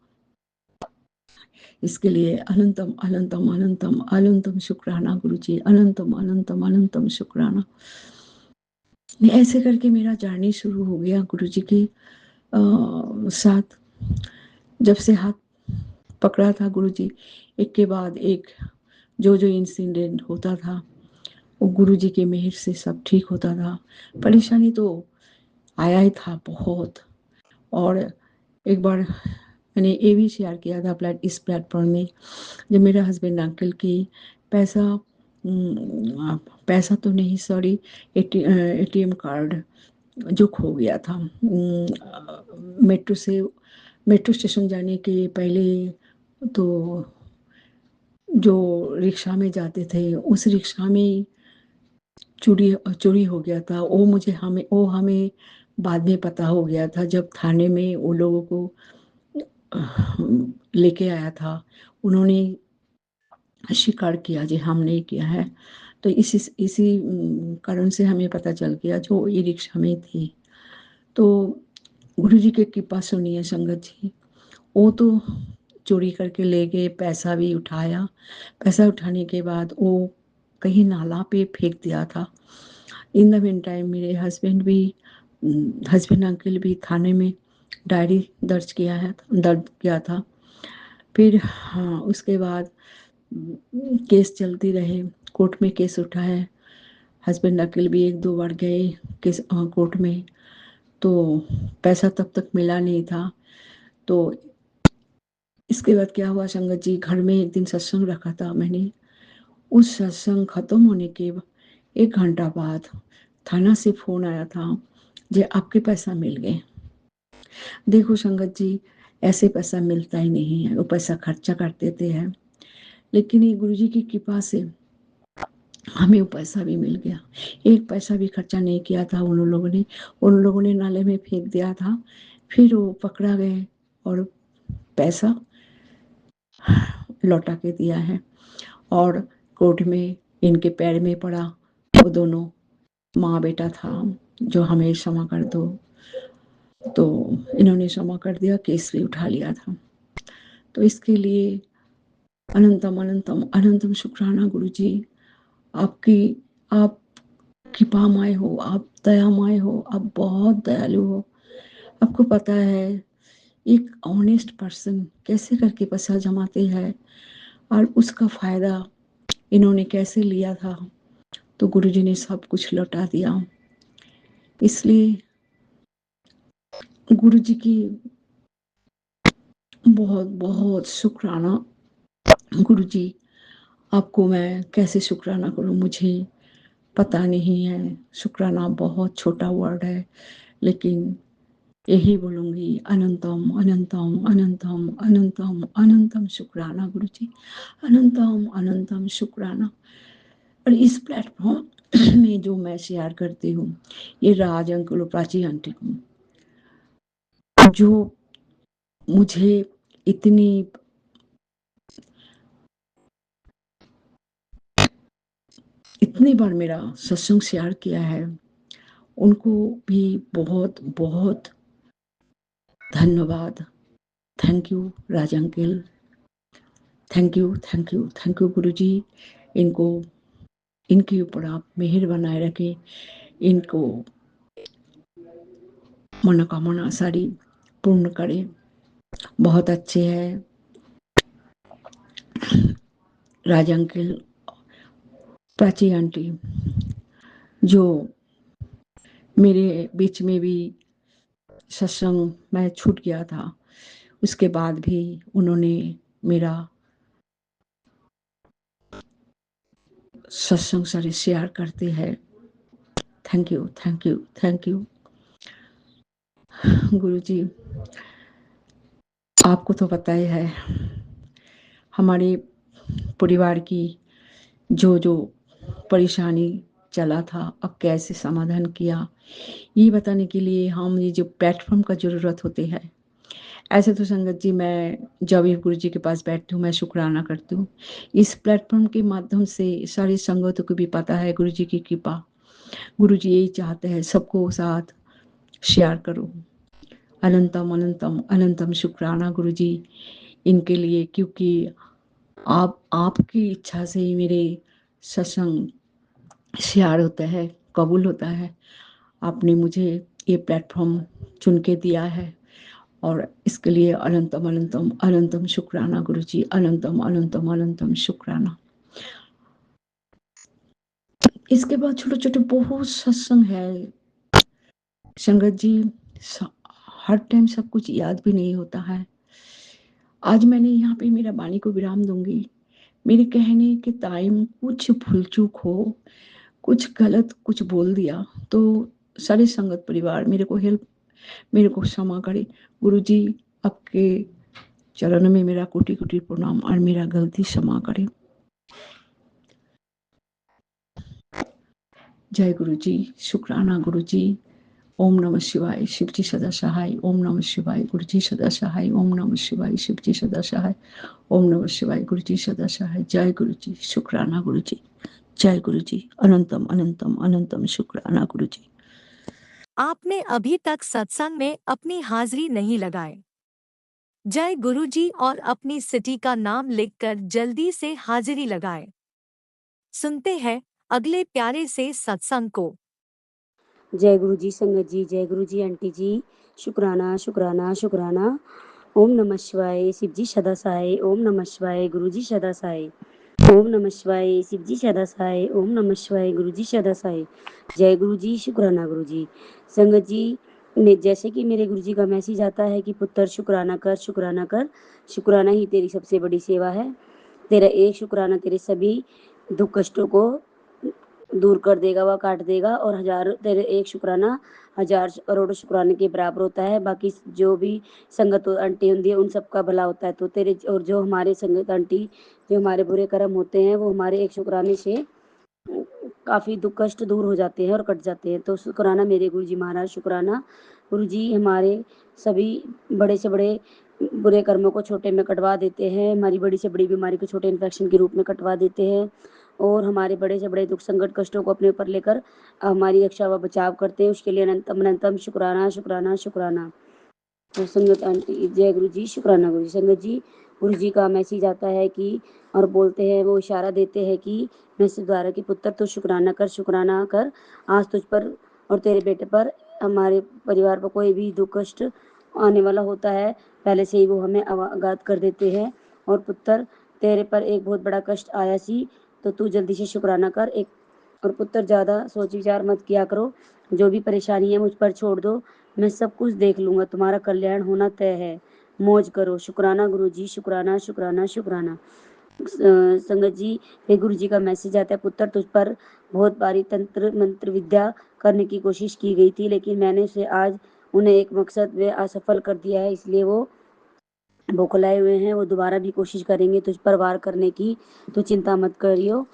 इसके लिए अनंतम अनंतम अनंतम अनंतम शुक्राना गुरुजी, अनंतम अनंतम अनंतम शुक्राना। ऐसे करके मेरा जर्नी शुरू हो गया गुरुजी के साथ। जब से हाथ पकड़ा था गुरुजी, एक के बाद एक जो जो इंसिडेंट होता था वो गुरुजी के मेहर से सब ठीक होता था। परेशानी तो आया ही था बहुत। और एक बार मैंने ये भी शेयर किया था इस प्लेटफॉर्म में, जब मेरे हस्बैंड अंकल की पैसा तो नहीं, सॉरी, एटीएम कार्ड जो खो गया था मेट्रो स्टेशन जाने के पहले। तो जो रिक्शा में जाते थे उस रिक्शा में चोरी चोरी हो गया था। वो हमें बाद में पता हो गया था, जब थाने में वो लोगों को लेके आया था, उन्होंने स्वीकार किया जी हम नहीं किया है। तो इसी कारण से हमें पता चल गया जो ई रिक्शा में थी। तो गुरुजी की कृपा सुनिए संगत जी, वो तो चोरी करके ले गए, पैसा भी उठाया। पैसा उठाने के बाद वो कहीं नाला पे फेंक दिया था। इन द मीन टाइम मेरे हस्बैंड अंकल भी थाने में डायरी दर्ज किया था। फिर हाँ, उसके बाद केस चलती रहे, कोर्ट में केस उठा है। हस्बैंड अंकल भी 1-2 बार गए कोर्ट में। तो पैसा तब तक मिला नहीं था। तो इसके बाद क्या हुआ संगत जी, घर में एक दिन सत्संग रखा था मैंने। उस सत्संग खत्म होने के 1 घंटा बाद थाना से फोन आया था, जे आपके पैसा मिल गए। देखो संगत जी, ऐसे पैसा मिलता ही नहीं है, वो पैसा खर्चा कर देते हैं। लेकिन ये गुरु जी की कृपा से हमें वो पैसा भी मिल गया। 1 पैसा भी खर्चा नहीं किया था उन लोगों ने नाले में फेंक दिया था। फिर वो पकड़ा गए और पैसा लौटा के दिया है। और कोर्ट में इनके पैर में पड़ा, वो दोनों माँ बेटा था, जो हमें क्षमा कर दो। तो इन्होंने क्षमा कर दिया, केस भी उठा लिया था। तो इसके लिए अनंतम अनंतम अनंतम शुक्राना गुरु जी। आप कृपामय हो, आप दयामय हो, आप बहुत दयालु हो। आपको पता है एक ऑनेस्ट पर्सन कैसे करके पैसा जमाते हैं और उसका फायदा इन्होंने कैसे लिया था। तो गुरुजी ने सब कुछ लौटा दिया। इसलिए गुरुजी की बहुत बहुत शुक्राना। गुरुजी, आपको मैं कैसे शुक्राना करूं, मुझे पता नहीं है। शुक्राना बहुत छोटा वर्ड है, लेकिन यही बोलूंगी, अनंतम अनंतम अनंतम अनंतम अनंतम शुक्राना गुरुजी, अनंतम अनंतम शुक्राना। और इस प्लेटफॉर्म में जो मैं शेयर करती हूँ, ये राज अंकल और प्राची आंटी को, जो मुझे इतनी बार मेरा सत्संग शेयर किया है, उनको भी बहुत बहुत धन्यवाद। Thank you Raj uncle, thank you thank you thank you Guruji. इनके ऊपर आप मेहर बनाए रखें, इनको मनोकामना सारी पूर्ण करें। बहुत अच्छे हैं राज अंकल, प्राची आंटी, जो मेरे बीच में भी सत्संग में छूट गया था, उसके बाद भी उन्होंने मेरा सत्संग सारे शेयर करते हैं। Thank you thank you thank you Guruji. आपको तो पता ही है हमारे परिवार की जो जो परेशानी चला था, अब कैसे समाधान किया, ये बताने के लिए हम ये जो प्लेटफॉर्म का ज़रूरत होते हैं। ऐसे तो संगत जी, मैं जब भी गुरु जी के पास बैठती हूँ मैं शुक्राना करती हूँ। इस प्लेटफॉर्म के माध्यम से सारी संगतों को भी पता है गुरु जी की कृपा। गुरु जी यही चाहते हैं सबको साथ शेयर करो। अनंतम अनंतम अनंतम शुक्राना गुरु जी इनके लिए, क्योंकि आपकी इच्छा से ही मेरे सत्संग शेयर होता है, कबूल होता है। आपने मुझे ये प्लेटफॉर्म चुन के दिया है, और इसके लिए अनंतम अनंतम अनंतम शुक्राना गुरु जी, अनंतम अनंतम अनंतम शुक्राना। इसके बाद छोटे छोटे बहुत सत्संग है संगत जी, हर टाइम सब कुछ याद भी नहीं होता है। आज मैंने यहाँ पे मेरा वाणी को विराम दूंगी। मेरे कहने के टाइम कुछ भूल चूक हो, कुछ गलत कुछ बोल दिया, तो सारे संगत परिवार मेरे को क्षमा करे। गुरु जी, आपके चरण में मेरा कोटि कोटि प्रणाम, और मेरा गलती क्षमा करे। जय गुरु जी, शुक्राना गुरु जी। ओम नमः शिवाय, शिव जी सदा सहाय। ओम नमः शिवाय, गुरु जी सदा सहाय। ओम नमः शिवाय, शिव जी सदा सहाय। ओम नमः शिवाय, गुरु जी सदा सहाय। जय गुरु जी, शुक्राना गुरु जी। जय गुरु जी, अनंतम अनंतम अनंतम शुक्राना गुरु जी। आपने अभी तक सत्संग में अपनी हाजिरी नहीं लगाए। जय गुरु जी और अपनी सिटी का नाम लिखकर जल्दी से हाजिरी लगाए। सुनते हैं अगले प्यारे से सत्संग को। जय गुरु जी संगत जी, जय गुरु जी आंटी जी, शुक्राना शुक्राना शुक्राना। ओम नमः शिवाय, शिव जी सदा सहाय। ओम नमः शिवाय, गुरु जी सदा सहाय। ओम नमः शिवाय, शिव जी सदा सहाय। ओम नमः शिवाय, गुरु जी सदा सहाय। जय गुरु जी, शुक्राना गुरु जी। संगत जी, जैसे कि मेरे गुरुजी का मैसेज आता है कि पुत्र शुक्राना कर, शुक्राना कर, शुक्राना ही तेरी सबसे बड़ी सेवा है। तेरा एक शुक्राना तेरे सभी दुख कष्टों को दूर कर देगा, व काट देगा, और हजार तेरे एक शुक्राना हजार करोड़ शुक्राने के बराबर होता है। बाकी जो भी संगत आंटी होती है उन सबका भला होता है। तो तेरे और जो हमारे संगत आंटी जो हमारे बुरे कर्म होते हैं वो हमारे एक शुक्राने से काफ़ी दुख कष्ट दूर हो जाते हैं और कट जाते हैं। तो शुक्राना मेरे गुरुजी महाराज, शुक्राना गुरुजी हमारे सभी बड़े से बड़े बुरे कर्मों को छोटे में कटवा देते हैं, हमारी बड़ी से बड़ी बीमारी को छोटे इन्फेक्शन के रूप में कटवा देते हैं, और हमारे बड़े से बड़े दुख संकट कष्टों को अपने ऊपर लेकर हमारी रक्षा व बचाव करते हैं। उसके लिए अनंतम अनंतम शुक्राना, शुक्राना, शुक्राना। तो संगत आंटी जय गुरु जी, शुक्राना गुरु जी। संगत जी, गुरु जी का मैसेज आता है कि और बोलते हैं, वो इशारा देते हैं कि मैसेज द्वारा कि पुत्र तो शुक्राना कर, शुक्राना कर, आज तुझ पर और तेरे बेटे पर, हमारे परिवार पर कोई भी दुख कष्ट आने वाला होता है पहले से ही वो हमें अवगत कर देते हैं। और पुत्र तेरे पर एक बहुत बड़ा कष्ट आया सी, तो तू जल्दी से शुक्राना कर। एक और पुत्र ज़्यादा सोच विचार मत किया करो, जो भी परेशानी है मुझ पर छोड़ दो, मैं सब कुछ देख लूँगा, तुम्हारा कल्याण होना तय है, मौज करो। शुक्राना गुरुजी, शुक्राना, शुक्राना, शुक्राना। संगत जी, फिर गुरु जी का मैसेज आता है, पुत्र तुझ पर बहुत बारी तंत्र मंत्र विद्या करने की कोशिश की गई थी, लेकिन मैंने उसे आज उन्हें एक मकसद में असफल कर दिया है, इसलिए वो बौखलाए हुए हैं। वो दोबारा भी कोशिश करेंगे तुझ पर वार करने की, तो चिंता मत करियो।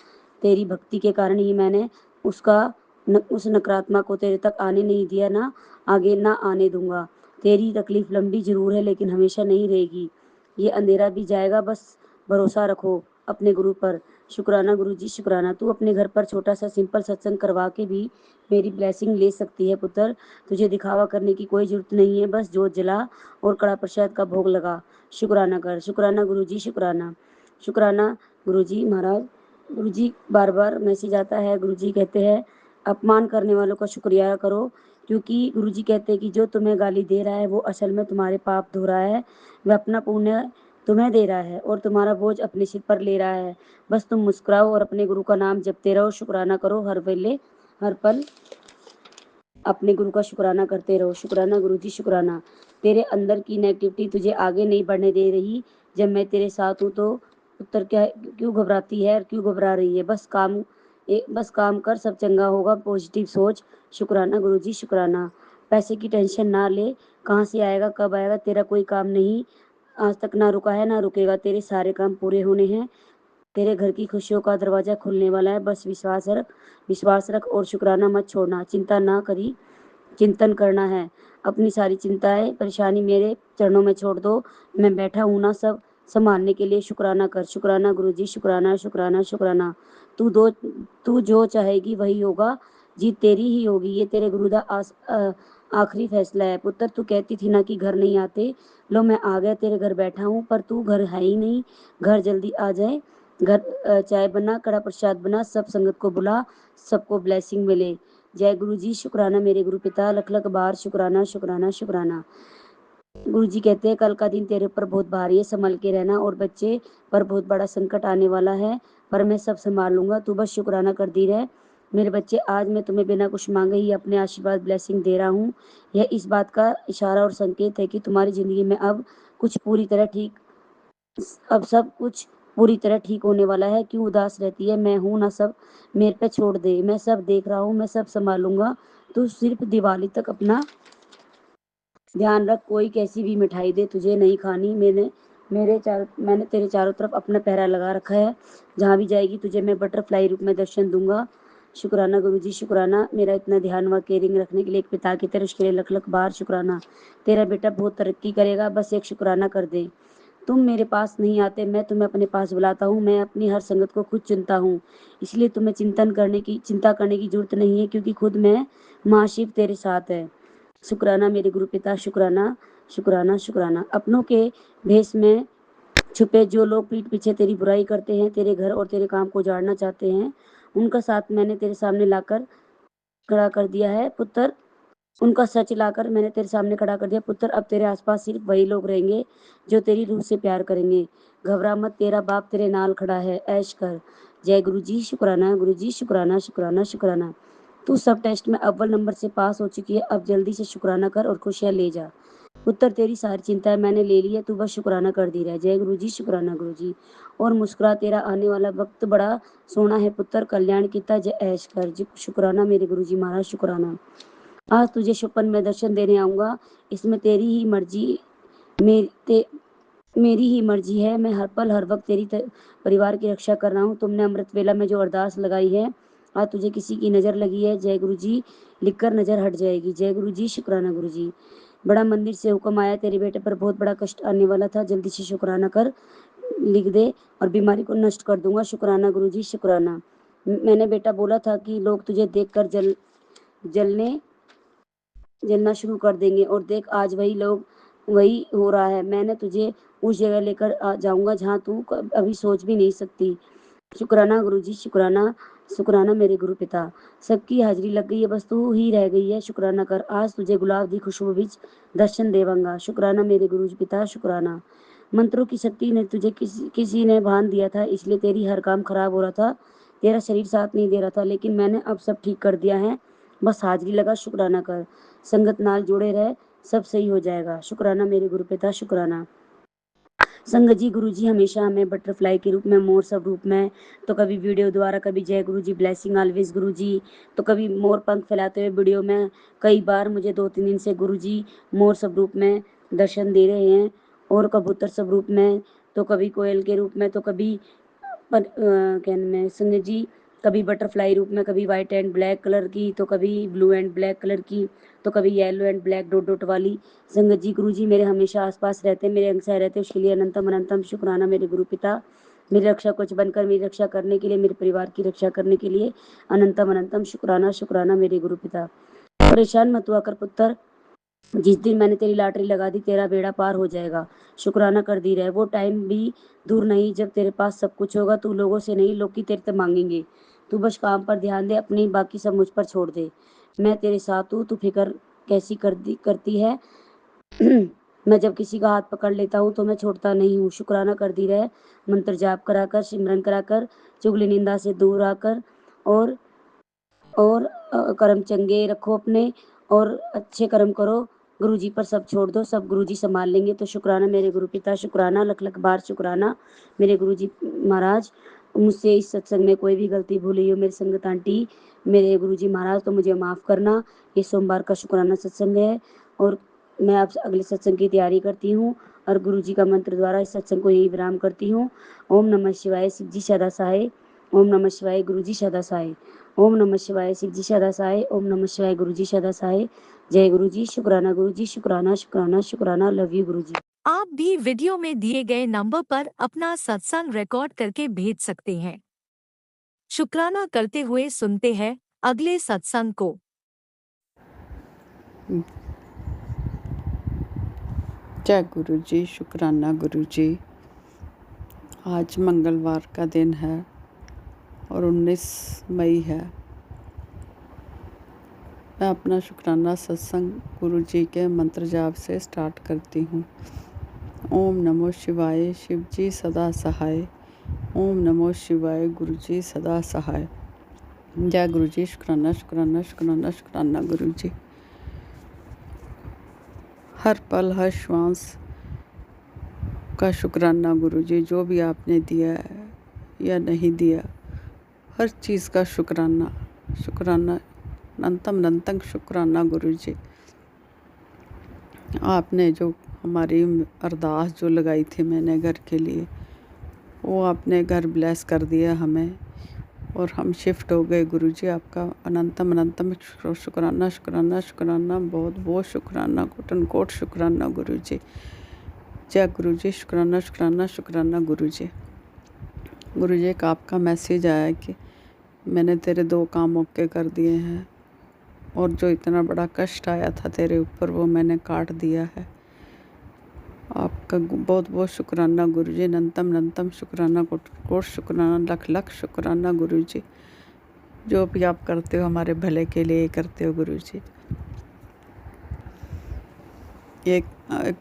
तेरी भक्ति के कारण ही मैंने उस नकारात्मक को तेरे तक आने नहीं दिया, ना आगे ना आने दूंगा। तेरी तकलीफ लंबी जरूर है लेकिन हमेशा नहीं रहेगी। ये अंधेरा भी जाएगा, बस भरोसा रखो अपने गुरु पर। शुक्राना गुरु जी, शुक्राना। तू अपने घर पर छोटा सा सिंपल सत्संग करवा के भी मेरी ब्लेसिंग ले सकती है पुत्र। तुझे दिखावा करने की कोई जरूरत नहीं है, बस जोत जला और कड़ा प्रसाद का भोग लगा। शुक्राना कर। शुक्राना गुरु जी, शुक्राना। शुक्राना गुरु जी महाराज। गुरु जी बार बार मैसेज आता है, गुरु जी कहते हैं अपमान करने वालों का शुक्रिया करो, क्योंकि गुरु जी कहते हैं कि जो तुम्हें गाली दे रहा है वो असल में तुम्हारे पाप धो रहा है, वह अपना पुण्य तुम्हें दे रहा है और तुम्हारा बोझ अपने सिर पर ले रहा है। बस तुम मुस्कुराओ और अपने गुरु का नाम जपते रहो, शुक्राना करो, हर वेले हर पल अपने गुरु का शुक्राना करते रहो। शुक्राना गुरु जी, शुक्राना। तेरे अंदर की नेगेटिविटी तुझे आगे नहीं बढ़ने दे रही। जब मैं तेरे साथ हूँ तो उत्तर क्या क्यों घबराती है और क्यों घबरा रही है? बस काम कर, सब चंगा होगा, पॉजिटिव सोच। शुक्राना गुरु जी, शुक्राना। पैसे की टेंशन ना ले, कहाँ से आएगा कब आएगा, तेरा कोई काम नहीं आज तक ना रुका है ना रुकेगा। तेरे सारे काम पूरे होने हैं, तेरे घर की खुशियों का दरवाजा खुलने वाला है। बस विश्वास रख और शुक्राना मत छोड़ना। चिंता ना करी, चिंतन करना है। अपनी सारी चिंताएं परेशानी मेरे चरणों में छोड़ दो, मैं बैठा हूं ना सब संभालने के लिए। शुक्राना कर। शुक्राना गुरु जी, शुक्राना, शुक्राना, शुक्राना। तू जो चाहेगी वही होगा, जीत तेरी ही होगी, ये तेरे गुरु का आखिरी फैसला है। पुत्र तू कहती थी ना कि घर नहीं आते, लो मैं आ गया, तेरे घर बैठा हूँ, पर तू घर है ही नहीं। घर जल्दी आ जाए। घर चाय बना, कड़ा प्रसाद बना, सब संगत को बुला, सबको ब्लेसिंग मिले। जय गुरु जी, शुक्राना मेरे गुरु पिता, लख लख बार शुक्राना, शुक्राना, शुक्राना। गुरु जी कहते हैं कल का दिन तेरे ऊपर बहुत भारी है, संभल के रहना, और बच्चे पर बहुत बड़ा संकट आने वाला है, पर मैं सब संभाल लूंगा, तू बस शुक्राना करती रह। मेरे बच्चे, आज मैं तुम्हें बिना कुछ मांगे ही अपने आशीर्वाद ब्लेसिंग दे रहा हूँ। यह इस बात का इशारा और संकेत है कि तुम्हारी जिंदगी में अब सब कुछ पूरी तरह ठीक होने वाला है। क्यों उदास रहती है? मैं हूं ना, सब मेरे पे छोड़ दे, मैं सब देख रहा हूँ, मैं सब संभालूंगा। तू सिर्फ दिवाली तक अपना ध्यान रख, कोई कैसी भी मिठाई दे तुझे नहीं खानी। मैंने तेरे चारों तरफ अपना पहरा लगा रखा है, जहाँ भी जाएगी तुझे मैं बटरफ्लाई रूप में दर्शन दूंगा। शुक्राना गुरु जी, शुक्राना मेरा इतना ध्यान व केयरिंग रखने के लिए एक पिता की तरह, उसके लिए लख लख बार शुक्राना। तेरा बेटा बहुत तरक्की करेगा, बस एक शुक्राना कर दे। तुम मेरे पास नहीं आते, मैं तुम्हें अपने पास बुलाता हूँ। मैं अपनी हर संगत को खुद चुनता हूँ, इसलिए तुम्हें चिंता करने की जरूरत नहीं है, क्योंकि खुद मैं महाशिव तेरे साथ है। शुक्राना मेरे गुरु पिता, शुक्राना, शुक्राना, शुक्राना। अपनों के भेष में छुपे जो लोग पीठ पीछे तेरी बुराई करते हैं, तेरे घर और तेरे काम को उजाड़ना चाहते हैं, उनका साथ मैंने तेरे सामने लाकर खड़ा कर दिया है पुत्र। उनका सच लाकर मैंने तेरे सामने खड़ा कर दिया पुत्र। अब तेरे आसपास सिर्फ वही लोग रहेंगे जो तेरी रूह से प्यार करेंगे। घबरा मत, तेरा बाप तेरे नाल खड़ा है, ऐश कर। जय गुरु जी, शुक्राना गुरु जी, शुक्राना, शुक्राना, शुक्राना। तू सब टेस्ट में अव्वल नंबर से पास हो चुकी है, अब जल्दी से शुक्राना कर और खुशियाँ ले जा। पुत्र तेरी सारी चिंताएं मैंने ले ली है, तू बस शुक्राना कर दी रह। जय गुरु जी, शुक्राना गुरु जी। और मुस्कुरा, तेरा आने वाला वक्त बड़ा सोना है पुत्र, कल्याण किता जय ऐश कर। जी शुक्राना मेरे गुरु जी महाराज, शुक्राना। आज तुझे स्वप्न में दर्शन देने आऊंगा, इसमें तेरी ही मर्जी मेरी ही मर्जी है। मैं हर पल हर वक्त तेरी परिवार की रक्षा कर रहा हूँ। तुमने अमृत वेला में जो अरदास लगाई है, आज तुझे किसी की नज़र लगी है, जय गुरु जी लिखकर नज़र हट जाएगी। जय गुरु जी, शुक्राना गुरु जी। बड़ा मंदिर से हुक्म आया, तेरे बेटे पर बहुत बड़ा कष्ट आने वाला था, जल्दी से शुक्राना कर, लिख दे और बीमारी को नष्ट कर दूंगा। शुक्राना गुरु जी, शुक्राना। मैंने बेटा बोला था कि लोग तुझे देखकर जलना शुरू कर देंगे, और देख आज वही हो रहा है। मैंने तुझे उस जगह लेकर जाऊंगा जहाँ तू अभी सोच भी नहीं सकती। शुक्राना गुरु जी, शुक्राना। शुक्राना मेरे गुरु पिता। सबकी हाजिरी लग गई है, बस तू ही रह गई है, शुक्राना कर। आज तुझे गुलाब दी खुशबू बीच दर्शन देवांगा। शुक्राना मेरे गुरु पिता, शुक्राना। मंत्रों की शक्ति ने तुझे किसी ने बांध दिया था, इसलिए तेरी हर काम खराब हो रहा था, तेरा शरीर साथ नहीं दे रहा था, लेकिन मैंने अब सब ठीक कर दिया है, बस हाजिरी लगा, शुक्राना कर। संगत नाल जुड़े रहे, सब सही हो जाएगा। शुक्राना मेरे गुरु पिता, शुक्राना। संगत जी, गुरु जी हमेशा हमें बटरफ्लाई के रूप में, मोर सब रूप में, तो कभी वीडियो द्वारा, कभी जय गुरु जी ब्लेसिंग ऑलवेज गुरु जी, तो कभी मोर पंख फैलाते हुए वीडियो में। कई बार मुझे 2-3 दिन से गुरु जी मोर सब रूप में दर्शन दे रहे हैं, और कबूतर सब रूप में, तो कभी कोयल के रूप में, तो कभी कहने में संगत जी कभी बटरफ्लाई रूप में, कभी वाइट एंड ब्लैक कलर की, तो कभी ब्लू एंड ब्लैक कलर की, तो कभी yellow and black dot dot वाली। संगत जी, गुरु जी मेरे हमेशा आसपास रहते, मेरे अंग सह रहते, उसके लिए अनंतम अनंतम शुक्राना मेरे गुरु पिता। मेरी रक्षा कुछ बनकर मेरी रक्षा करने के लिए, मेरे परिवार की रक्षा करने के लिए अनंतम अनंतम शुक्राना शुक्राना मेरे गुरु पिता। परेशान मत हुआ कर पुत्र, जिस दिन मैंने तेरी लॉटरी लगा दी, तेरा बेड़ा पार हो जाएगा। शुक्राना कर दी रहे। वो टाइम भी दूर नहीं जब तेरे पास सब कुछ होगा, तू लोगों से नहीं, लोग की तेरे से मांगेंगे। तू बस काम पर ध्यान दे, अपनी बाकी सब मुझ पर छोड़ दे। मैं तेरे साथ हूँ, तू फिक्र कैसी करती है। मैं जब किसी का हाथ पकड़ लेता हूँ तो मैं छोड़ता नहीं हूँ। शुक्राना कर दी रहे। मंत्र जाप कराकर, सिमरन कराकर, चुगली निंदा से दूर आकर, और कर्म चंगे रखो अपने, और अच्छे कर्म करो। गुरुजी पर सब छोड़ दो, सब गुरुजी संभाल लेंगे। तो शुक्राना मेरे गुरु पिता, शुक्राना, लख लख बार शुक्राना मेरे गुरुजी महाराज। मुझसे इस सत्संग में कोई भी गलती भूली हो मेरी संगत आंटी, मेरे गुरुजी महाराज, तो मुझे माफ़ करना। ये सोमवार का शुक्राना सत्संग है, और मैं अब अगले सत्संग की तैयारी करती हूँ, और गुरुजी का मंत्र द्वारा इस सत्संग को यही विराम करती हूँ। ओम नमः शिवाय, शिव जी सदा सहाय। ओम नमः शिवाय, गुरुजी सदा सहाय। ओम नमः शिवाय, शिव जी सदा सहाय। ओम नमः शिवाय, गुरुजी सदा सहाय। जय गुरु जी, शुक्राना गुरु जी, शुक्राना शुक्राना शुक्राना। लव यू गुरु जी। आप भी वीडियो में दिए गए नंबर पर अपना सत्संग रिकॉर्ड करके भेज सकते हैं। शुक्राना करते हुए सुनते हैं अगले सत्संग को। जय गुरु जी, शुक्राना गुरु जी। आज मंगलवार का दिन है और 19 मई है। मैं अपना शुक्राना सत्संग गुरु जी के मंत्र जाप से स्टार्ट करती हूँ। ओम नमो शिवाय, शिव जी सदा सहाय। ओम नमो शिवाय, गुरु जी सदा सहाय। जय गुरु जी, शुक्राना शुक्राना शुक्राना शुक्राना गुरु जी। हर पल हर श्वास का शुक्राना गुरु जी, जो भी आपने दिया है या नहीं दिया, हर चीज़ का शुक्राना शुक्राना अनंतम अनंतम शुक्राना गुरु जी। आपने जो हमारी अरदास जो लगाई थी मैंने घर के लिए, वो आपने घर ब्लेस कर दिया हमें, और हम शिफ्ट हो गए गुरु जी। आपका अनंतम अनंतम शुक्राना शुक्राना शुक्राना, बहुत बहुत शुक्राना, कोट कोट शुक्राना गुरु जी। जय गुरु जी, शुक्राना शुक्राना शुक्राना गुरु जी। गुरु जी, एक आपका मैसेज आया कि मैंने तेरे 2 काम ओके कर दिए हैं, और जो इतना बड़ा कष्ट आया था तेरे ऊपर वो मैंने काट दिया है। आपका बहुत बहुत शुक्राना गुरु जी, अनंतम अनंतम शुक्राना, कोट कोट शुक्राना, लख लख शुक्राना गुरु जी। जो भी आप करते हो हमारे भले के लिए करते हो गुरु जी। एक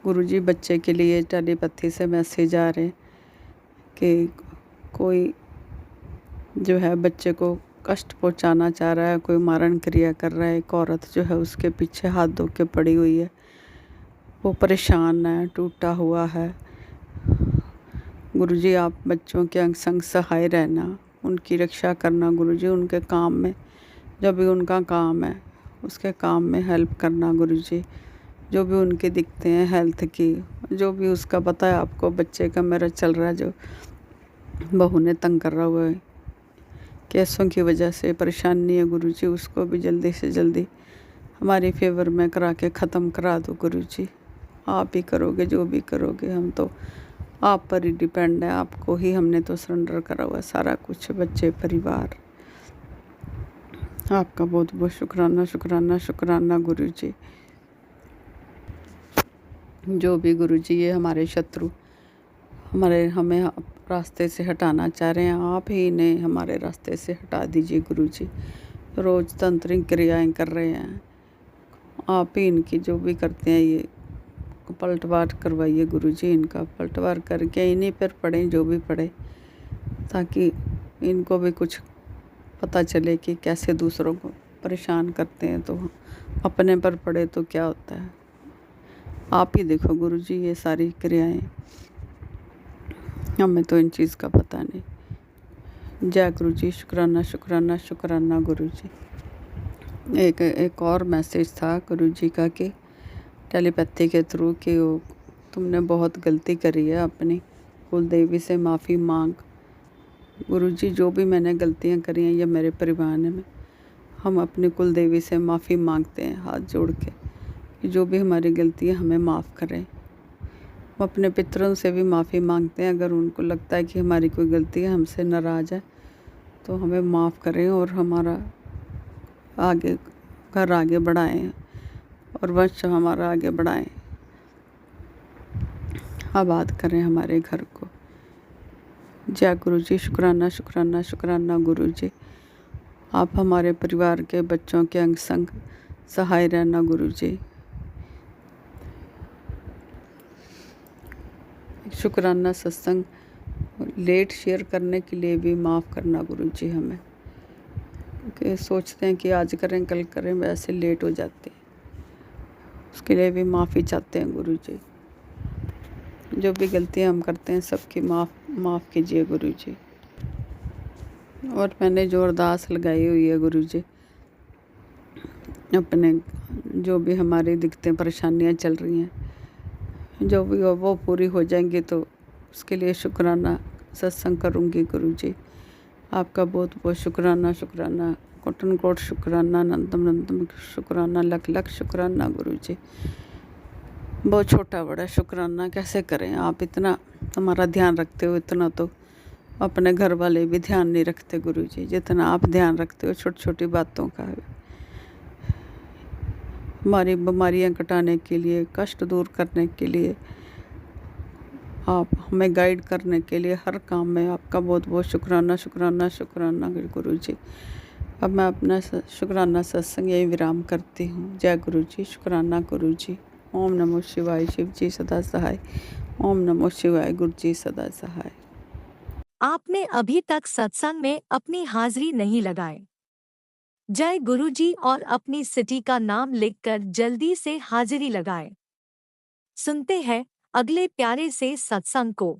गुरु जी बच्चे के लिए टेलीपैथी से मैसेज आ रहे कि कोई जो है बच्चे को कष्ट पहुंचाना चाह रहा है, कोई मारण क्रिया कर रहा है। एक औरत जो है उसके पीछे हाथ धो के पड़ी हुई है, वो परेशान है, टूटा हुआ है। गुरुजी आप बच्चों के अंग संग सहाय रहना, उनकी रक्षा करना गुरुजी, उनके काम में जो भी उनका काम है उसके काम में हेल्प करना गुरुजी। जो भी उनके दिखते हैं हेल्थ की, जो भी उसका पता है आपको, बच्चे का मेरा चल रहा है जो बहू ने तंग कर रहा हुआ है, केसों की वजह से परेशानी है गुरुजी, उसको भी जल्दी से जल्दी हमारी फेवर में करा के ख़त्म करा दो गुरुजी। आप ही करोगे, जो भी करोगे, हम तो आप पर ही डिपेंड है, आपको ही हमने तो सरेंडर करा हुआ है सारा कुछ, बच्चे परिवार। आपका बहुत बहुत शुक्राना शुक्राना शुक्राना गुरुजी। जो भी गुरुजी ये हमारे शत्रु हमें रास्ते से हटाना चाह रहे हैं, आप ही इन्हें हमारे रास्ते से हटा दीजिए गुरुजी। रोज़ तंत्रिक क्रियाएं कर रहे हैं, आप ही इनकी जो भी करते हैं ये पलटवार करवाइए गुरुजी, इनका पलटवार करके इन्हीं पर पढ़े जो भी पढ़े, ताकि इनको भी कुछ पता चले कि कैसे दूसरों को परेशान करते हैं, तो अपने पर पड़े तो क्या होता है। आप ही देखो गुरुजी ये सारी क्रियाएं, हमें तो इन चीज़ का पता नहीं। जय गुरुजी, शुक्राना शुक्राना शुक्राना गुरुजी। एक और मैसेज था गुरुजी का कि टेलीपैथी के थ्रू कि वो तुमने बहुत गलती करी है, अपनी कुल देवी से माफ़ी मांग। गुरुजी जो भी मैंने गलतियां करी हैं या मेरे परिवार में, हम अपनी कुल देवी से माफ़ी मांगते हैं हाथ जोड़ के कि जो भी हमारी गलतियां हमें माफ़ करें। हम अपने पितरों से भी माफ़ी मांगते हैं, अगर उनको लगता है कि हमारी कोई गलती है, हमसे नाराज़ है, तो हमें माफ़ करें और हमारा घर आगे बढ़ाएं और वंश हमारा आगे बढ़ाएं, आबाद करें हमारे घर को। जय गुरुजी, शुक्राना शुक्राना शुक्राना गुरुजी। आप हमारे परिवार के बच्चों के अंग संग सहाय रहना गुरुजी। शुक्राना सत्संग लेट शेयर करने के लिए भी माफ़ करना गुरुजी हमें, क्योंकि सोचते हैं कि आज करें कल करें, वैसे लेट हो जाते हैं, उसके लिए भी माफ़ी चाहते हैं गुरुजी। जो भी गलतियां हम करते हैं सबकी माफ़ कीजिए गुरुजी। और मैंने जो अरदास लगाई हुई है गुरुजी, अपने जो भी हमारी दिक्कतें परेशानियां चल रही हैं, जो भी हो वो पूरी हो जाएंगी, तो उसके लिए शुक्राना सत्संग करूँगी गुरुजी। आपका बहुत बहुत शुक्राना शुक्राना, कोटन कोट शुक्राना, अनंतम अनंतम शुक्राना, लख लख शुक्राना गुरुजी। बहुत छोटा बड़ा शुक्राना कैसे करें, आप इतना हमारा ध्यान रखते हो, इतना तो अपने घर वाले भी ध्यान नहीं रखते गुरुजी, जितना आप ध्यान रखते हो छोटी छोटी बातों का। हमारी बीमारियां कटाने के लिए, कष्ट दूर करने के लिए, आप हमें गाइड करने के लिए, हर काम में आपका बहुत बहुत शुक्राना शुक्राना शुक्राना गुरुजी। अब मैं अपना शुक्राना सत्संग यही विराम करती हूँ। जय गुरुजी, शुक्राना गुरुजी। ओम नमो शिवाय, शिव जी सदा सहाय। ओम नमो शिवाय, गुरु जी सदा सहाय। आपने अभी तक सत्संग में अपनी हाजिरी नहीं लगाई। जय गुरुजी और अपनी सिटी का नाम लिखकर जल्दी से हाजिरी लगाएं। सुनते हैं अगले प्यारे से सत्संग को।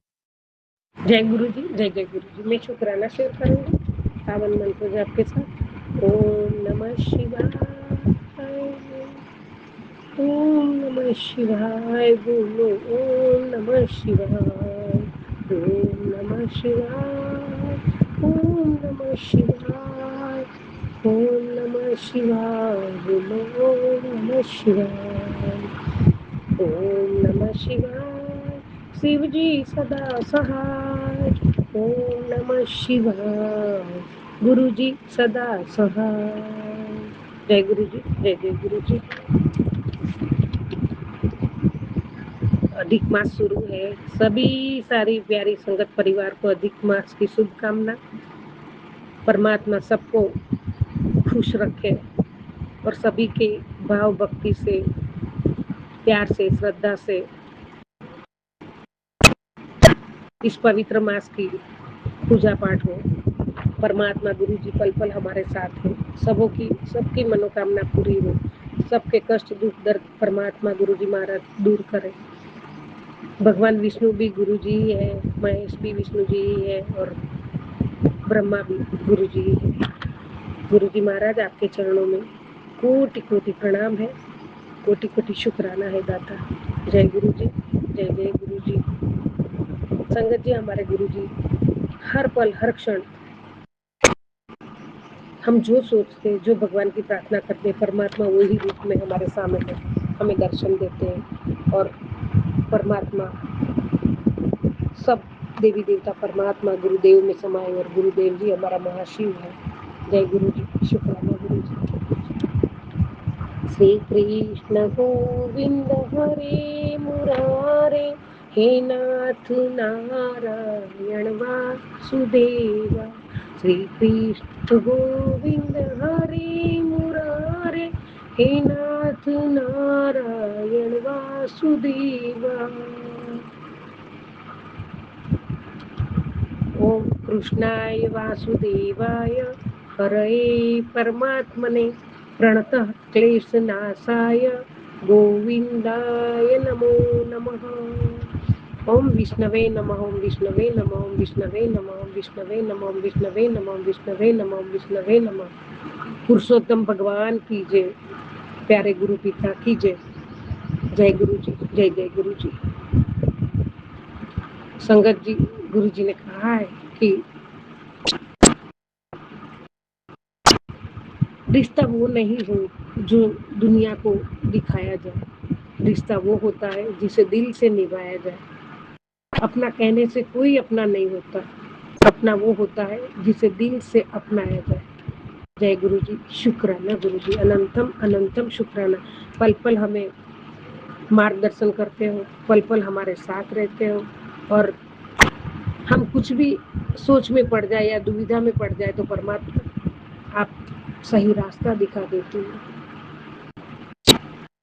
जय गुरु जी, जय जय गुरु जी। मैं शुक्राना शेयर करूँगी पावन मंत्र जाप के साथ। ओम नमः शिवाय, ओम नमः शिवाय, बोलो ओम नमः शिवाय, ओम नमः शिवाय, ओम नमः शिवाय, ओम नमः शिवाय, बोलो ओम नमः शिवाय, ओम नमः शिवाय, शिव जी सदा सहाय, ओम नमः शिवाय, गुरु जी सदा सहाय। जय गुरु जी, जय जय गुरु जी। अधिक मास शुरू है, सभी सारी प्यारी संगत परिवार को अधिक मास की शुभकामना। परमात्मा सबको खुश रखे और सभी के भाव भक्ति से, प्यार से, श्रद्धा से इस पवित्र मास की पूजा पाठ हो। परमात्मा गुरु जी पल पल हमारे साथ हैं। सबकी मनोकामना पूरी हो, सबके कष्ट दुख दर्द परमात्मा गुरु जी महाराज दूर करें। भगवान विष्णु भी गुरु जी ही है, महेश भी विष्णु जी ही है और ब्रह्मा भी गुरु जी ही है। गुरु जी महाराज आपके चरणों में कोटि कोटि प्रणाम है, कोटि कोटि शुक्राना है दाता। जय गुरु जी, जय जय गुरु जी। संगत जी, हमारे गुरु जी हर पल हर क्षण हम जो सोचते हैं, जो भगवान की प्रार्थना करते हैं, परमात्मा वही रूप में हमारे सामने हमें दर्शन देते हैं। और परमात्मा सब देवी देवता परमात्मा गुरुदेव में समाये और गुरुदेव जी हमारा महाशिव है। जय गुरु जी, शुक्राना गुरु जी। श्री कृष्ण गोविंद हरे मुरारे, हे नाथ नारायण वासुदेवा। श्री कृष्ण गोविंद हरे मुरारे, हे नाथ नारायण वासुदेवा। ओम कृष्णाय वासुदेवाय हरये परमात्मने प्रणतः क्लेशनाशाय गोविंदाय नमो नमः। ओम विष्णवे नमः, ओम विष्णवे नमः, ओम विष्णवे नमः, ओम विष्णवे नमः, ओम विष्णवे नमः, ओम विष्णवे नमः, ओम विष्णवे नमः। पुरुषोत्तम भगवान की जय, प्यारे गुरु पिता की जय। जय गुरु जी, जय जय गुरु जी। संगत जी, गुरु जी ने कहा है कि रिश्ता वो नहीं हो जो दुनिया को दिखाया जाए, रिश्ता वो होता है जिसे दिल से निभाया जाए। अपना कहने से कोई अपना नहीं होता, अपना वो होता है जिसे दिल से अपनाया जाए। जय गुरु जी, शुक्राना गुरु जी, अनंतम अनंतम शुक्राना। पल पल हमें मार्गदर्शन करते हो, पल पल हमारे साथ रहते हो, और हम कुछ भी सोच में पड़ जाए या दुविधा में पड़ जाए तो परमात्मा आप सही रास्ता दिखा देती हो,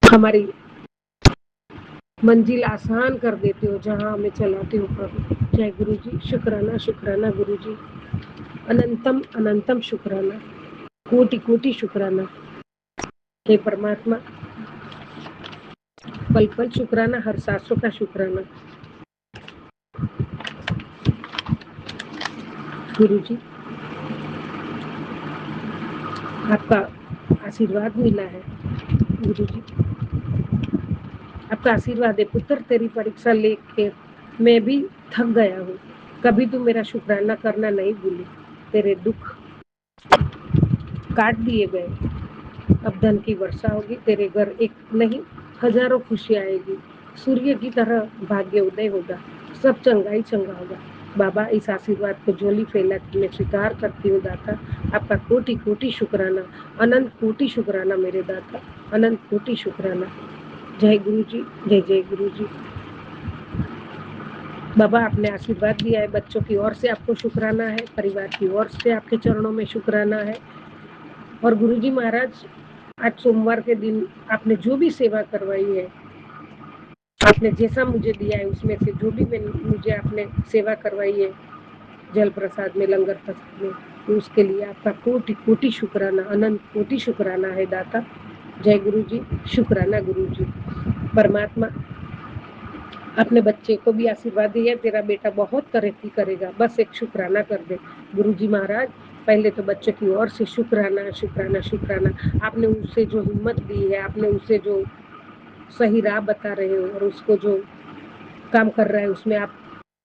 हमारी मंजिल आसान कर देते हो जहाँ हमें चलाते हो प्रभु। जय गुरु जी, शुक्राना शुक्राना गुरु जी, अनंतम अनंतम शुक्राना, कोटि कोटि शुक्राना। हे परमात्मा, पल पल शुक्राना, हर सांसों का शुक्राना। गुरु जी, आपका आशीर्वाद मिला है। गुरु जी, आपका आशीर्वाद है। पुत्र, तेरी परीक्षा लेके मैं भी थक गया हूँ, कभी तू मेरा शुक्राना करना नहीं भूली। तेरे दुख काट दिए गए, अब धन की वर्षा होगी, तेरे घर एक नहीं हजारों खुशी आएगी, सूर्य की तरह भाग्य उदय होगा, सब चंगा ही चंगा होगा। बाबा, इस आशीर्वाद को झोली फैला के मैं स्वीकार करती हूँ दाता। आपका कोटि कोटि शुक्राना, अनंत कोटि शुक्राना मेरे दाता, अनंत कोटि शुक्राना। जय गुरु जी, जय जय गुरु जी। बाबा, आपने आशीर्वाद दिया है, बच्चों की ओर से आपको शुक्राना है, परिवार की ओर से आपके चरणों में शुक्राना है। और गुरु जी महाराज, आज सोमवार के दिन आपने जो भी सेवा करवाई है, आपने जैसा मुझे दिया है उसमें से जो भी मुझे आपने सेवा करवाई है, जल प्रसाद में, लंगर प्रसाद में, तो उसके लिए आपका कोटि कोटि शुक्राना, अनंत कोटि शुक्राना है दाता। जय गुरु जी, शुक्राना गुरु जी। परमात्मा, अपने बच्चे को भी आशीर्वाद दिया, तेरा बेटा बहुत तरक्की करेगा, बस एक शुक्राना कर दे। गुरु जी महाराज, पहले तो बच्चे की ओर से शुक्राना शुक्राना शुक्राना। आपने उसे जो हिम्मत दी है, आपने उसे जो सही राह बता रहे हो और उसको जो काम कर रहा है उसमें आप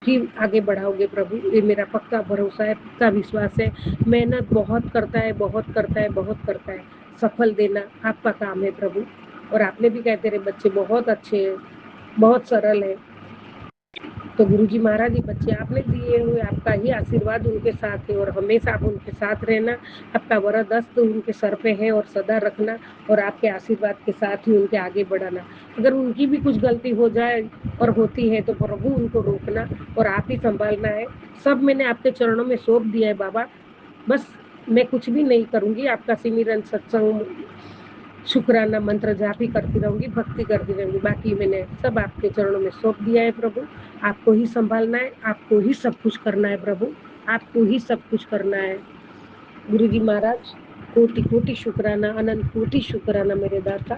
ही आगे बढ़ाओगे प्रभु, ये मेरा पक्का भरोसा है, पक्का विश्वास है। मेहनत बहुत करता है, बहुत करता है, बहुत करता है, सफल देना आपका काम है प्रभु। और आपने भी कहा तेरे बच्चे बहुत अच्छे हैं, बहुत सरल है। तो गुरुजी महाराज, ये बच्चे आपने दिए हुए, आपका ही आशीर्वाद उनके साथ है और हमेशा आप उनके साथ रहना। आपका वरद हस्त उनके सर पे है और सदा रखना, और आपके आशीर्वाद के साथ ही उनके आगे बढ़ाना। अगर उनकी भी कुछ गलती हो जाए और होती है तो प्रभु उनको रोकना और आप ही संभालना है। सब मैंने आपके चरणों में सौंप दिया है बाबा, बस मैं कुछ भी नहीं करूँगी, आपका सिमरन सत्संग शुक्राना मंत्र जाप ही करती रहूंगी, भक्ति करती रहूंगी, बाकी मैंने सब आपके चरणों में सौंप दिया है प्रभु। आपको ही संभालना है, आपको ही सब कुछ करना है प्रभु, आपको ही सब कुछ करना है। गुरु जी महाराज कोटि कोटि शुक्राना, अनंत कोटि शुक्राना मेरे दाता।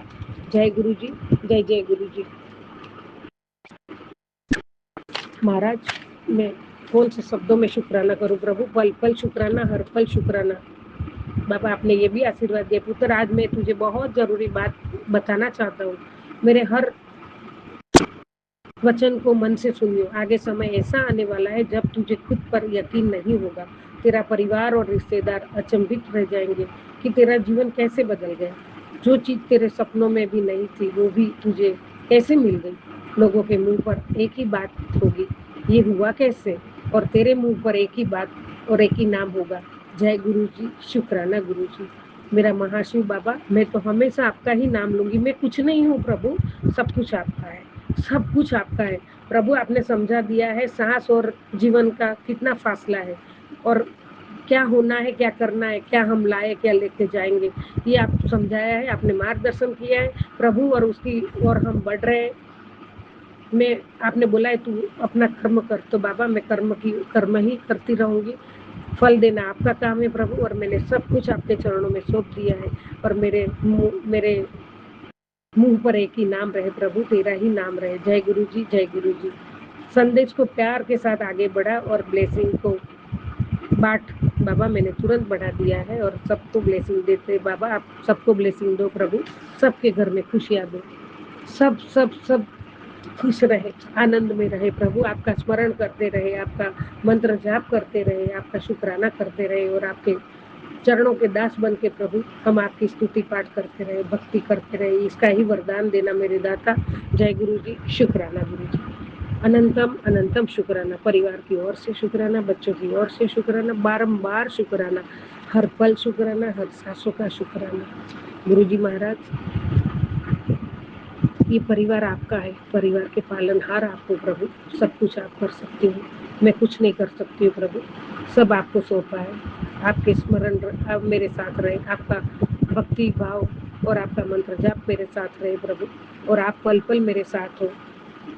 जय गुरु जी, जय जय गुरु जी। महाराज मैं कौन से शब्दों में शुक्राना करूं प्रभु, पल पल शुक्राना, हर पल शुक्राना। बाबा आपने ये भी आशीर्वाद दिया, पुत्र आज मैं तुझे बहुत जरूरी बात बताना चाहता हूँ, मेरे हर वचन को मन से सुनियो। आगे समय ऐसा आने वाला है जब तुझे खुद पर यकीन नहीं होगा, तेरा परिवार और रिश्तेदार अचंभित रह जाएंगे कि तेरा जीवन कैसे बदल गया। जो चीज तेरे सपनों में भी नहीं थी वो भी तुझे कैसे मिल गई। लोगों के मुंह पर एक ही बात होगी, ये हुआ कैसे, और तेरे मुंह पर एक ही बात और एक ही नाम होगा, जय गुरु जी, शुक्राना गुरु जी। मेरा महाशिव बाबा, मैं तो हमेशा आपका ही नाम लूंगी। मैं कुछ नहीं हूँ प्रभु, सब कुछ आपका है, सब कुछ आपका है प्रभु। आपने समझा दिया है सांस और जीवन का कितना फासला है, और क्या होना है, क्या करना है, क्या हम लाए, क्या लेके जाएंगे, ये आप समझाया है, आपने मार्गदर्शन किया है प्रभु, और उसकी और हम बढ़ रहे हैं। मैं आपने बोला है तू अपना कर्म कर, तो बाबा मैं कर्म ही करती रहूंगी। फल देना आपका काम है प्रभु, और मैंने सब कुछ आपके चरणों में सौंप दिया है। और मेरे मुंह पर एक ही नाम रहे प्रभु, तेरा ही नाम रहे। जय गुरु जी, जय गुरु जी। संदेश को प्यार के साथ आगे बढ़ा और ब्लेसिंग को बांट बाबा, मैंने तुरंत बढ़ा दिया है और सबको ब्लेसिंग देते बाबा। आप सबको ब्लेसिंग दो प्रभु, सबके घर में खुशियां दो, सब सब सब खुश रहे, आनंद में रहे प्रभु। आपका स्मरण करते रहे, आपका मंत्र जाप करते रहे, आपका शुक्राना करते रहे, और आपके चरणों के दास बन के प्रभु हम आपकी स्तुति पाठ करते रहे, भक्ति करते रहे। इसका ही वरदान देना मेरे दाता। जय गुरु जी, शुक्राना गुरु जी। अनंतम अनंतम शुक्राना, परिवार की ओर से शुक्राना, बच्चों की ओर से शुक्राना, बारंबार शुक्राना, हर पल शुक्राना, हर सांसों का शुक्राना। गुरु जी महाराज, ये परिवार आपका है, परिवार के पालनहार आप हो प्रभु। सब कुछ आप कर सकते हो, मैं कुछ नहीं कर सकती हूँ प्रभु। सब आपको सौंपा है, आपके स्मरण अब मेरे साथ रहे, आपका भक्ति भाव और आपका मंत्र जाप मेरे साथ रहे प्रभु, और आप पल पल मेरे साथ हो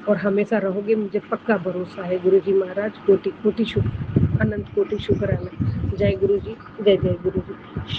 और हमेशा रहोगे, मुझे पक्का भरोसा है। गुरु जी महाराज, कोटि कोटि शुक्र, अनंत कोटि शुक्राना। जय गुरु जी, जय जय गुरु जी। शुक्र।